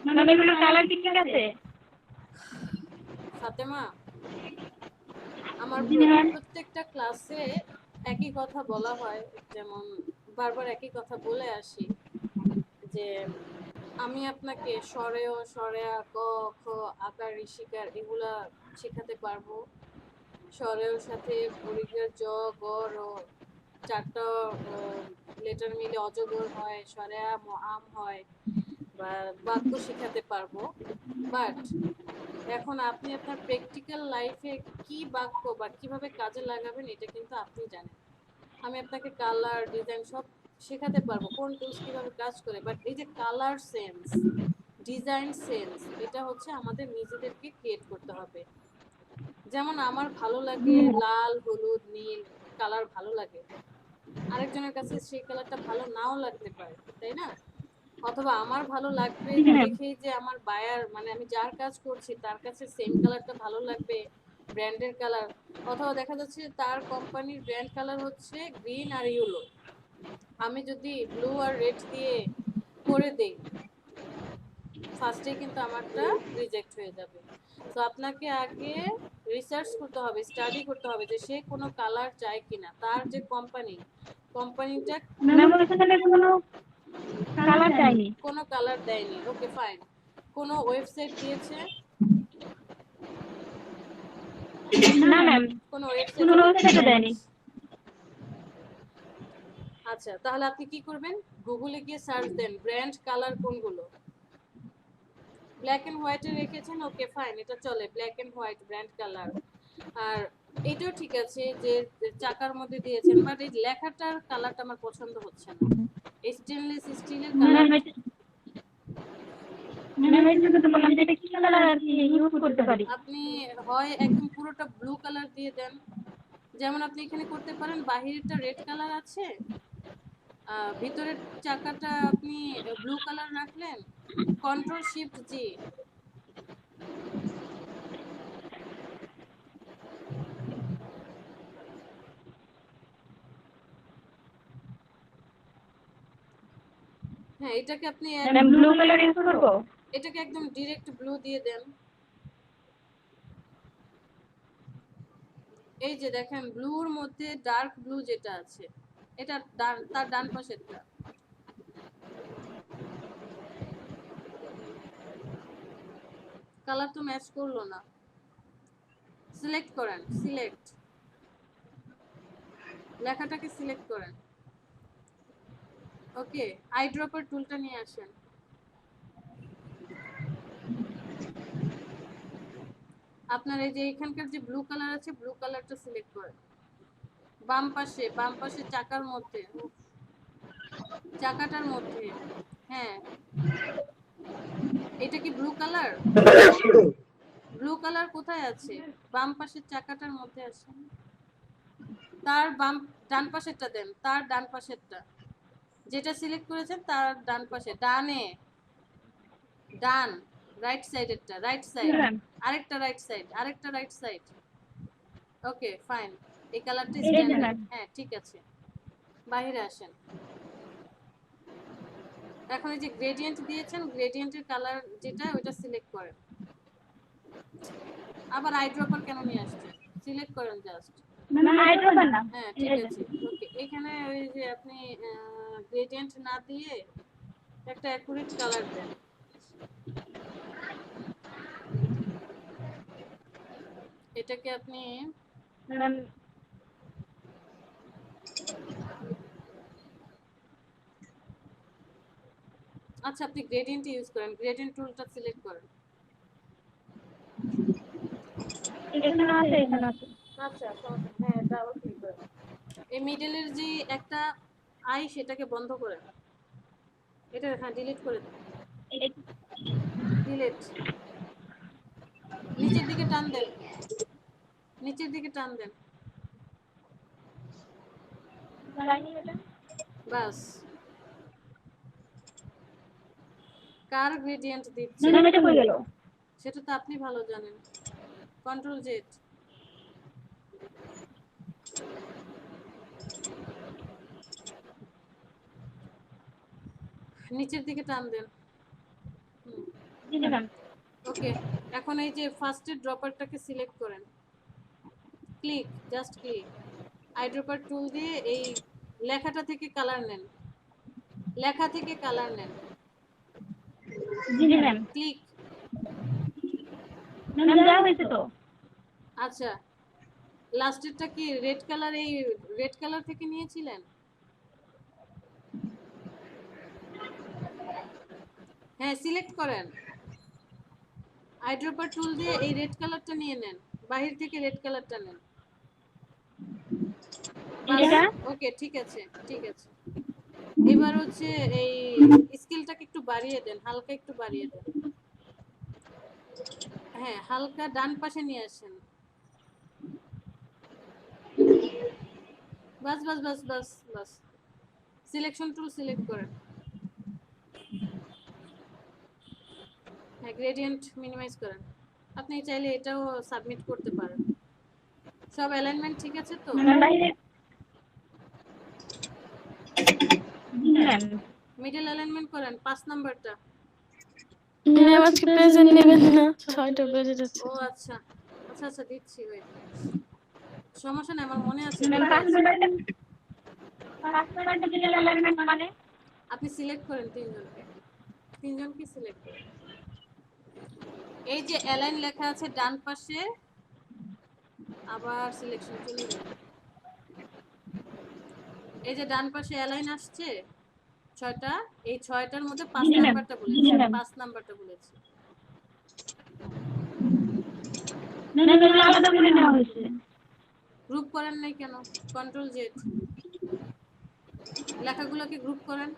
ম্যাম এগুলো কালার কি ঠিক আছে? ফাতেমা, আমার জি ম্যাম। প্রত্যেকটা ক্লাসে একই কথা বলা হয়, যেমন বারবার একই কথা বলে আসি যে আমি আপনাকে স্বরেয়, স্বরেয়া, ক, খ, আকার, ঋষিকার এগুলা শেখাতে পারবো। স্বরের সাথে পরিজ্ঞার জ, গ, র চারটা লেটার মিলে অজগর হয়, স্বরেয়া আম হয়, বা বাক্য শেখাতে পারবো। বাট এখন আপনি আপনার প্র্যাকটিক্যাল লাইফে কি বাক্য বা কিভাবে কাজে লাগাবেন এটা কিন্তু আপনি জানেন। আমি আপনাকে কালার, ডিজাইন সব শেখাতে পারবো, কোন টুলস কিভাবে কাজ করে, বাট এই যে কালার সেন্স, ডিজাইন সেন্স, এটা হচ্ছে আমাদের নিজেদেরকে ক্রিয়েট করতে হবে। যেমন আমার ভালো লাগে লাল, হলুদ, নীল কালার ভালো লাগে, আরেকজনের কাছে সেই কালারটা ভালো নাও লাগতে পারে, তাই না? অথবা আমার ভালো লাগবে দেখেই যে আমার বায়ার, মানে আমি যার কাজ করছি তার কাছে সেম কালারটা ভালো লাগবে, ব্র্যান্ডের কালার। অথবা দেখা যাচ্ছে তার কোম্পানির ব্র্যান্ড কালার হচ্ছে গ্রিন আর ইয়েলো, আমি যদি ব্লু আর রেড দিয়ে করে দেই, ফার্স্টে কিন্তু আমারটা রিজেক্ট হয়ে যাবে। তো আপনাকে আগে রিসার্চ করতে হবে, স্টাডি করতে হবে যে সে কোনো কালার চায় কিনা, তার যে কোম্পানিটা ম্যাম ওখানে কোনো কালার চাইনি। কোনো কালার দেয়নি। Okay fine. কোনো ওয়েবসাইট দিয়েছে? না ম্যাম কোনো কোনো ওয়েবসাইটে দেয়নি। আচ্ছা, তাহলে আপনি কি করবেন? গুগলে গিয়ে সার্চ দেন ব্র্যান্ড কালার কোনগুলো। ব্ল্যাক এন্ড হোয়াইটে রেখেছেন, ওকে ফাইন, এটা চলে, black and white brand colour. আর এটাও ঠিক আছে যে চাকার মধ্যে দিয়েছেন, বাট এই লেখাটার কালারটা আমার পছন্দ হচ্ছে না, স্টেনলেস স্টিলের কালার। আপনি হয় একদম পুরোটা ব্লু কালার দিয়ে দেন, যেমন আপনি এখানে করতে পারেন বাহিরেরটা রেড কালার আছে, ভিতরের চাকাটা আপনি ব্লু কালার রাখলেন, কন্ট্রোল শিফট জি। হ্যাঁ এটাকে আপনি ব্লু কালার ইউজ করব। এটাকে একদম ডাইরেক্ট ব্লু দিয়ে দেন। এই যে দেখেন ব্লুর মধ্যে ডার্ক ব্লু যেটা আছে, এটা তার ডান পাশেরটা। কালার তো ম্যাচ করলো না। সিলেক্ট করেন, সিলেক্ট, লেখাটাকে সিলেক্ট করেন। ওকে, আই ড্রপার টুলটা নিয়ে আসেন। আপনার এই যে এখানকার যে ব্লু কালার আছে, ব্লু কালারটা সিলেক্ট করেন। বাম পাশে চাকার মধ্যে, চাকাটার মধ্যে। হ্যাঁ, এটা কি ব্লু কালার? ব্লু কালার কোথায় আছে? বাম পাশের চাকাটার মধ্যে আছে। তার ডান পাশেরটা দেন, তার ডান পাশেরটা, যেটা সিলেক্ট করেছেন তার ডান পাশে, ডানে, ডান, রাইট সাইডেরটা, রাইট সাইড, আরেকটা রাইট সাইড, আরেকটা রাইট সাইড। ওকে ফাইন, এই কালারটা স্ট্যান্ডার্ড। হ্যাঁ ঠিক আছে, বাইরে আসেন। এখন এই যে গ্রেডিয়েন্ট দিয়েছেন, গ্রেডিয়েন্টের কালার যেটা ওটা সিলেক্ট করেন। আবার আই ড্রপার কেন নিয়ে আসছেন? সিলেক্ট করেন জাস্ট। আই ড্রপার না। হ্যাঁ ঠিক আছে, ওকে। এখানে ওই যে আপনি গ্রেডিয়েন্ট না দিয়ে একটা অ্যাকুরেট কালার দেন। এটাকে আপনি আচ্ছা আপনি গ্রেডিয়েন্ট ইউজ করেন, গ্রেডিয়েন্ট টুলটা সিলেক্ট করেন। এখানে আছে, এখানে আছে। আচ্ছা হ্যাঁ এটা আবার ক্লিক করেন। এই মিডলের যে একটা আই সেটাকে বন্ধ করেন, এটা হ্যাঁ ডিলিট করে দেন। ডিলিট। নিচের দিকে টান দেন, নিচের দিকে টান দেন, বাস। কার গ্রেডিয়েন্ট দিচ্ছে ম্যাম এটা হয়ে গেল। সেটা তো আপনি ভালো জানেন। Control Z. নিচের দিকে টান দেন। জি ম্যাম। ওকে, এখন এই যে ফার্স্টের ড্রপারটাকে সিলেক্ট করেন, ক্লিক, জাস্ট ক্লিক। আইড্রপার টুল দিয়ে এই লেখাটা থেকে কালার নেন, লেখা থেকে কালার নেন, জি ম্যাম। ক্লিক। ম্যাম যা হয়েছে তো। আচ্ছা, লাস্টেরটা কি রেড কালার? এই রেড কালার থেকে নিয়েছিলেন? হ্যাঁ, সিলেক্ট করেন, আইড্রপার টুল দিয়ে এই রেড কালারটা নিয়ে নেন, বাহির থেকে রেড কালারটা নেন। এটা ওকে, ঠিক আছে, ঠিক আছে। এবার হচ্ছে এই স্কেলটাকে একটু বাড়িয়ে দেন, হালকা একটু বাড়িয়ে দেন। হ্যাঁ, হালকা ডান পাশে নিয়ে আসেন। বাস বাস বাস বাস বাস। সিলেকশন টুল সিলেক্ট করেন। হ্যাঁ, গ্রেডিয়েন্ট মিনিমাইজ করেন। আপনি চাইলে এটাও সাবমিট করতে পারেন। সব অ্যালাইনমেন্ট ঠিক আছে তো? ম্যাম বাইরে। জি ম্যাম। মিডল অ্যালাইনমেন্ট করেন 5 নাম্বারটা। ম্যাম আজকে প্রেজেন্ট নেবেন না, 6টা বেজে যাচ্ছে। ও আচ্ছা আচ্ছা আচ্ছা, দিচ্ছি, ওয়েট। সমস্যা নেই, আমার মনে আছে। ম্যাম পাঁচ নাম্বারটা ডিজিটাল অ্যালাইনমেন্ট মানে আপনি সিলেক্ট করেন তিনজনকে, তিনজনকে সিলেক্ট করেন। এই যে অ্যালাইন লেখা আছে ডান পাশে, আবার সিলেকশন চলে গেল। এই যে ডান পাশে অ্যালাইন আসছে 6টা, এই 6টার মধ্যে 5 জি ম্যাম, নাম্বারটা বলেছি, জি ম্যাম। 5 নাম্বারটা বলেছি। ম্যাম এগুলো আলাদা করে নেওয়া হয়েছে। গ্রুপ করেন নাই কেন? Control Z. লেখাগুলোকে গ্রুপ করেন।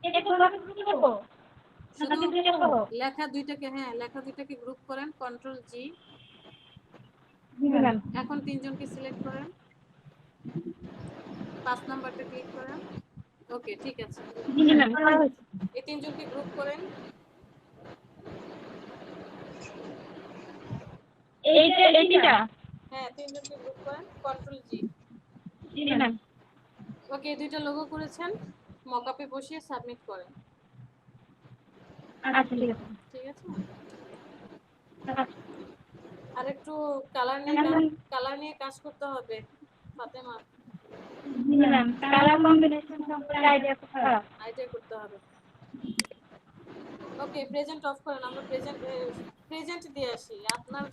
এটা কোনভাবে কি করব? শুধু নাকি দুইটা সহ? লেখা দুইটাকে, হ্যাঁ লেখা দুইটাকে গ্রুপ করেন, কন্ট্রোল জি। জি ম্যাম। এখন তিনজনকে সিলেক্ট করেন, 5 নাম্বারটা ক্লিক করেন। ওকে, ঠিক আছে। জি ম্যাম করা হয়েছে। এই তিনজনকে গ্রুপ করেন। এইটা হ্যাঁ, তিনজনকে গ্রুপ করেন, কন্ট্রোল জি। জি ম্যাম। ওকে, দুইটা লোগো করেছেন, মকআপে বসিয়ে সাবমিট করেন। আচ্ছা ঠিক আছে। ঠিক আছে। আচ্ছা। আর একটু কালার নিয়ে কাজ করতে হবে ফাতেমা, জি ম্যাম। কালার কম্বিনেশন সম্পর্কে আইডিয়া খারাপ। আইডিয়া করতে হবে। ওকে, প্রেজেন্ট অফ করেন, আমরা প্রেজেন্ট দিয়ে আসি। আপনার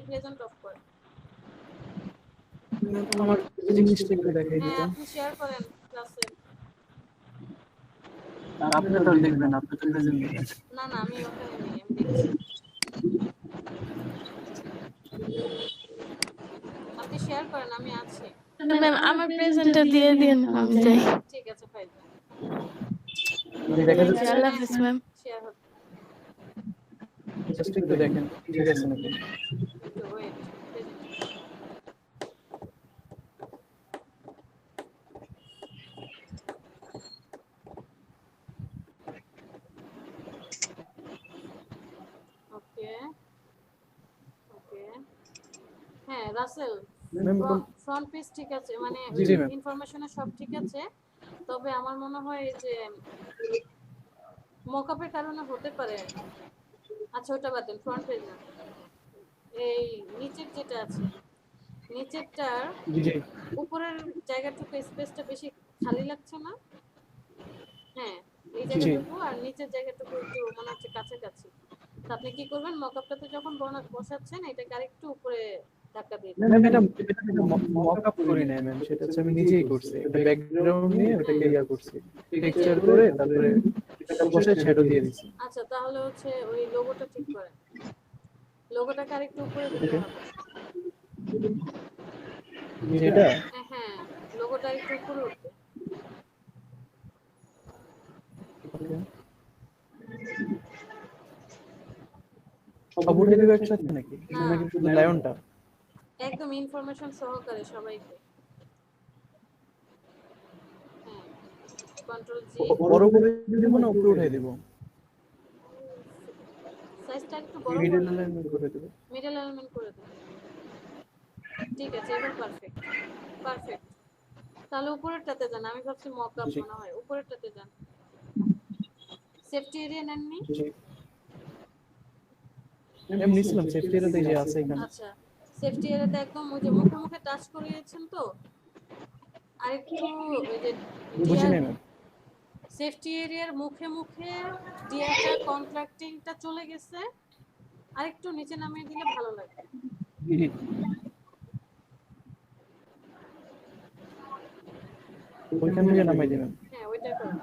প্রেজেন্ট অফ করেন। আমার জিনিসটা একটু দেখাই হ্যাঁ, দিতেন। আপনি শেয়ার করেন ক্লাসে। আপনি তো দেখবেন, আপনি তো প্রেজেন্ট দেখবেন। না না, আমি ওখানে নেই, আমি দেখছি। আপনি শেয়ার করেন, আমি আছি। ম্যাম আমার প্রেজেন্টটা দিয়ে দিন, আমি যাই। ঠিক আছে, ফাইল দেখা যাচ্ছে, আল্লাহ হাফেজ ম্যাম। শেয়ার হবে। জাস্ট একটু দেখেন ঠিক আছে নাকি। একটু ওয়েট। ওকে ওকে, হ্যাঁ রাসেল, ফ্রন্ট পেজ ঠিক আছে, মানে জি ম্যাম। ইনফরমেশনে সব ঠিক আছে। তবে আমার মনে হয় যে মকআপের কারণে হতে পারে। আচ্ছা, ওটা বাদ দেন, ফ্রন্ট পেজ না, এই নিচের যেটা আছে, নিচেরটার জি উপরের জায়গাটুকু স্পেসটা বেশি খালি লাগছে না? হ্যাঁ, এই জি। জায়গাটুকু আর নিচের জায়গাটুকু একটু মনে হচ্ছে কাছাকাছি। তো আপনি কি করবেন, মকআপটাতে যখন বসাচ্ছেন এটাকে আরেকটু উপরে ধাক্কা দিয়ে দিন। ম্যাম এটা মকআপ করি না ম্যাম, সেটা হচ্ছে আমি নিজেই করছি। একটা ব্যাকগ্রাউন্ড নিয়ে ওটাকে ইয়া করছি, টেক্সচার করে তারপরে এটা বসে শ্যাডো দিয়ে দিছি। আচ্ছা, তাহলে হচ্ছে ওই লোগোটা ঠিক করেন, লোগোটাকে আরেকটু উপরে দিতে হবে। যেটা হ্যাঁ, লোগোটা একটু উপরে উঠবে। উঠে দেবে একসাথে নাকি নাকি শুধু লায়নটা? একদম ইনফরমেশন সহকারে সবাইকে। হ্যাঁ, কন্ট্রোল জি। বড় করে দিব না উপরে উঠাই দিব? সাইজটা একটু বড় মিডল করে অ্যালাইনমেন্ট করে দেব। মিডল অ্যালাইনমেন্ট করে দেন। ঠিক আছে, এবার পারফেক্ট পারফেক্ট। তাহলে উপরেরটাতে যান, আমি ভাবছি মক আপ মনে হয়, উপরেরটাতে যান। সেফটি এরিয়া নেননি? আমি নিছিলাম সেফটি এরিয়াতে যে আছে এখানে। আচ্ছা, সেফটি এরিয়াতে একদম ওই যে মুখে মুখে টাচ করিয়েছেন তো, আরেকটু ওই যে বুঝি নাই ম্যাম। সেফটি এরিয়ার মুখে মুখে ডিয়ারটা কন্ট্রাক্টিংটা চলে গেছে, আরেকটু নিচে নামিয়ে দিলে ভালো লাগবে। ওইখান থেকে নামাই দিবেন। হ্যাঁ ওইটা করুন।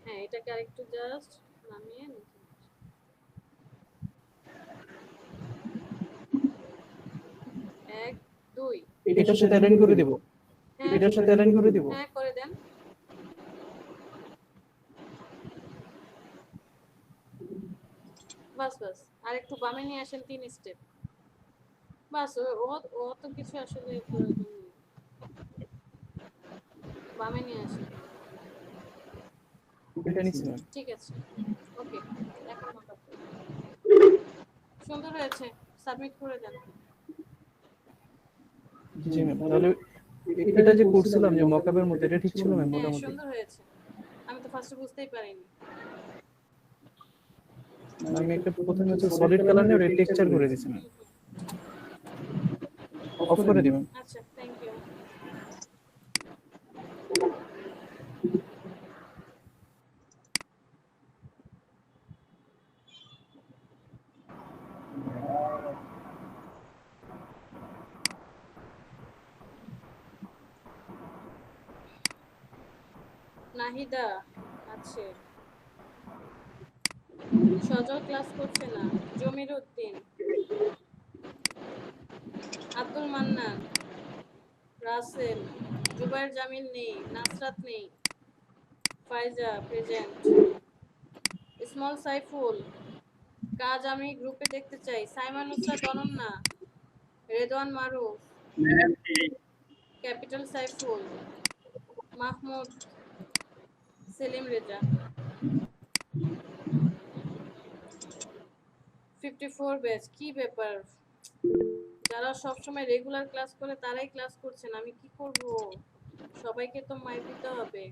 হ্যাঁ এটাকে আরেকটু জাস্ট নামিয়ে নিচে। 1 2 এটার সাথে অ্যালাইন করে দিব। হ্যাঁ এটার সাথে অ্যালাইন করে দিব। হ্যাঁ করে দেন। বাস বাস, আরেকটু বামে নিয়ে আসেন 3 স্টেপ। বাস ও তো কিছু আসলে প্রয়োজন নেই। বামে নিয়ে আসেন। এটা নিছি ম্যাম। ঠিক আছে, ওকে, এখন মক আপ সুন্দর হয়েছে, সাবমিট করে দেন। জি ম্যাম। তাহলে এটা যে করছিলাম যে মকআপের মধ্যে এটা ঠিক ছিল ম্যাম হ্যাঁ মোটামুটি? সুন্দর হয়েছে, আমি তো ফার্স্টে বুঝতেই পারিনি। আমি একটা প্রথমে হচ্ছে সলিড কালার নিয়ে রেড টেক্সচার করে দিয়েছিলাম। অফ করে দিবেন। আচ্ছা, থ্যাংক ইউ। নাহিদা আছে, সজল ক্লাস করছে না, জমির উদ্দিন, আব্দুল মান্নান, রাসেল, জুবাইর জামিল নেই, নাসরাত নেই, ফাইজা প্রেজেন্ট, স্মল সাইফুল, কাজ আমি গ্রুপে দেখতে চাই, সাইমা নুসরাত অনন্যা, রেদওয়ান মারুফ, ক্যাপিটাল সাইফুল, মাহমুদ, সেলিম রেজা। 54 ব্যাচ, কি ব্যাপার? যারা সবসময় রেগুলার ক্লাস করে তারাই ক্লাস করছেন, আমি কি করব? সবাইকে তো মাইর দিতে হবে।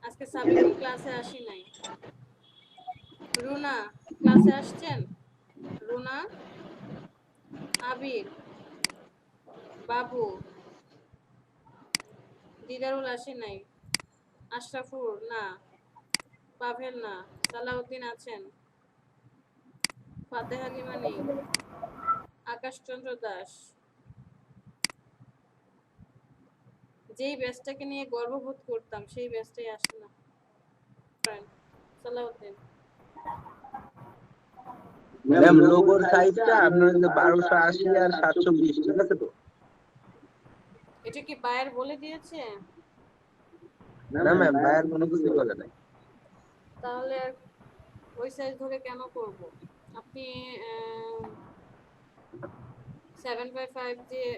আজকে সাবিকুল ক্লাসে আসি নাই। রুনা ক্লাসে আসছেন? রুনা, আবির, বাবু, দিদারুল আসে নাই, আশরাফুর না, পাভেল না, সালাউদ্দিন আছেন, ফাতেহা লিমা নেই, আকাশচন্দ্র দাস। যেই ব্যাচটাকে নিয়ে গর্ববোধ করতাম সেই ব্যাচটাই আসে না। সালাউদ্দিন ম্যাম লোগোর সাইজটা আপনার 1280 আর 720 ঠিক আছে তো? এটা কি বায়ার বলে দিয়েছে? না ম্যাম বায়ার কোনো কিছু বলে নাই। তাহলে আর ওই সাইজ ধরে কেন করব? আপনি 7/5 দিয়ে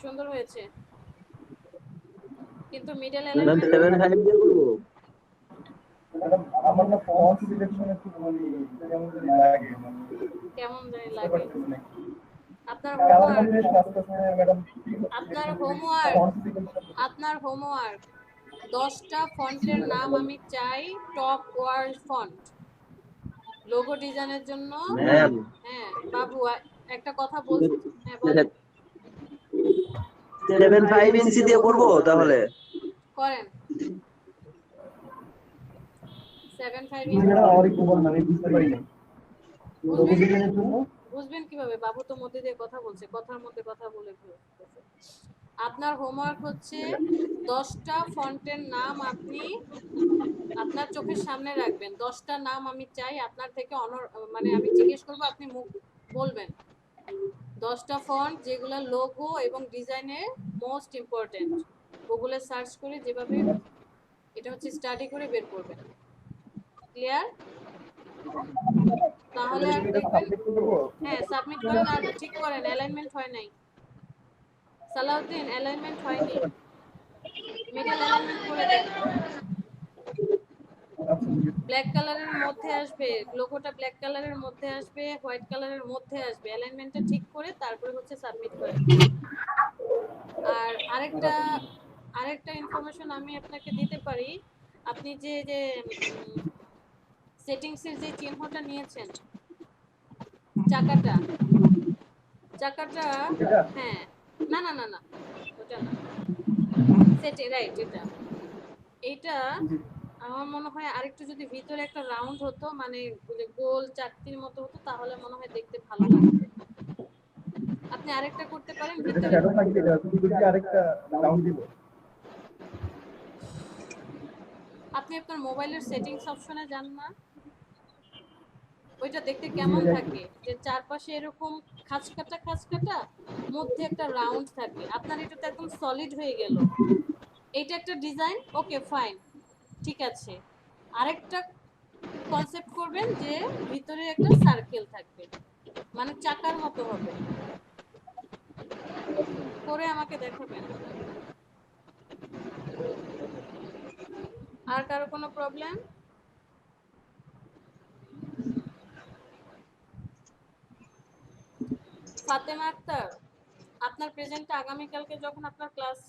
সুন্দর হয়েছে, কিন্তু মিডল ম্যাম অ্যালাইনমেন্ট 75 দিয়ে করব। আমার না ফন্ট সিলেকশন একটু মানে কেমন জানি লাগে, কেমন জানি লাগে। আপনার হোমওয়ার্ক 10টা ফন্টের নাম আমি চাই, টপ ওয়ার্ল্ড ফন্ট লোগো ডিজাইনের জন্য। ম্যাম হ্যাঁ বাবু একটা কথা বলছি, হ্যাঁ বলেন। 75 ইঞ্চি দিয়ে করব তাহলে? করেন 75 এটা আর একটু বল মানে বুঝতে পারি না লোগো ডিজাইনের জন্য। বুঝবেন কিভাবে? বাবু তো মধ্যে দিয়ে কথা বলছে, কথার মধ্যে কথা বলে ফেলতেছে। আপনার হোমওয়ার্ক হচ্ছে 10টা ফন্টের নাম আপনি আপনার চোখের সামনে রাখবেন। 10টা নাম আমি চাই আপনার থেকে, মানে আমি জিজ্ঞেস করবো, আপনি মুখ বলবেন 10টা ফন্ট যেগুলো লোগো এবং ডিজাইনের মোস্ট ইম্পর্টেন্ট, গুগলে সার্চ করে যেভাবে এটা হচ্ছে স্টাডি করে বের করবেন। ক্লিয়ার? তাহলে আর দেখবেন, হ্যাঁ সাবমিট করেন আর ঠিক করেন, অ্যালাইনমেন্ট হয় নাই। সালাউদ্দিন অ্যালাইনমেন্ট হয়নি, মিডল অ্যালাইনমেন্ট করে দেন। ব্ল্যাক কালারের মধ্যে আসবে, লোগোটা ব্ল্যাক কালারের মধ্যে আসবে, হোয়াইট কালারের মধ্যে আসবে। অ্যালাইনমেন্টটা ঠিক করে তারপরে হচ্ছে সাবমিট করেন। আর আরেকটা ইনফরমেশন আমি আপনাকে দিতে পারি, আপনি যে যে সেটিংসের যে চিহ্নটা নিয়েছেন, চাকাটা, হ্যাঁ, না না না না ওটা না, সেটে রাইট, এইটা আমার মনে হয় আরেকটু যদি ভিতরে একটা রাউন্ড হতো, মানে গোল চাকতির মতো হতো, তাহলে মনে হয় দেখতে ভালো লাগতো। আপনি আরেকটা করতে পারেন, ভিতরে আরেকটা রাউন্ড দিব। আপনি আপনার মোবাইলের সেটিংস অপশনে যান না, ওইটা দেখতে কেমন থাকে যে চারপাশে এরকম খাঁজকাটা মধ্যে একটা রাউন্ড থাকে, আপনার এটা তো একদম সলিড হয়ে গেল। এইটা একটা ডিজাইন, ওকে ফাইন, ঠিক আছে। আরেকটা কনসেপ্ট করবেন যে ভিতরে একটা সার্কেল থাকবে, মানে চাকার মতো হবে, করে আমাকে দেখাবেন। আর কারো কোনো প্রবলেম? ফাতেমা আক্তার, আপনার প্রেজেন্টটা আগামীকালকে যখন আপনার ক্লাস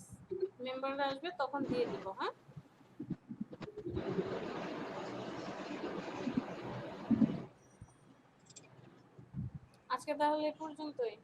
মেম্বাররা আসবে তখন দিয়ে দিব, হ্যাঁ? আজকে তাহলে এ পর্যন্তই।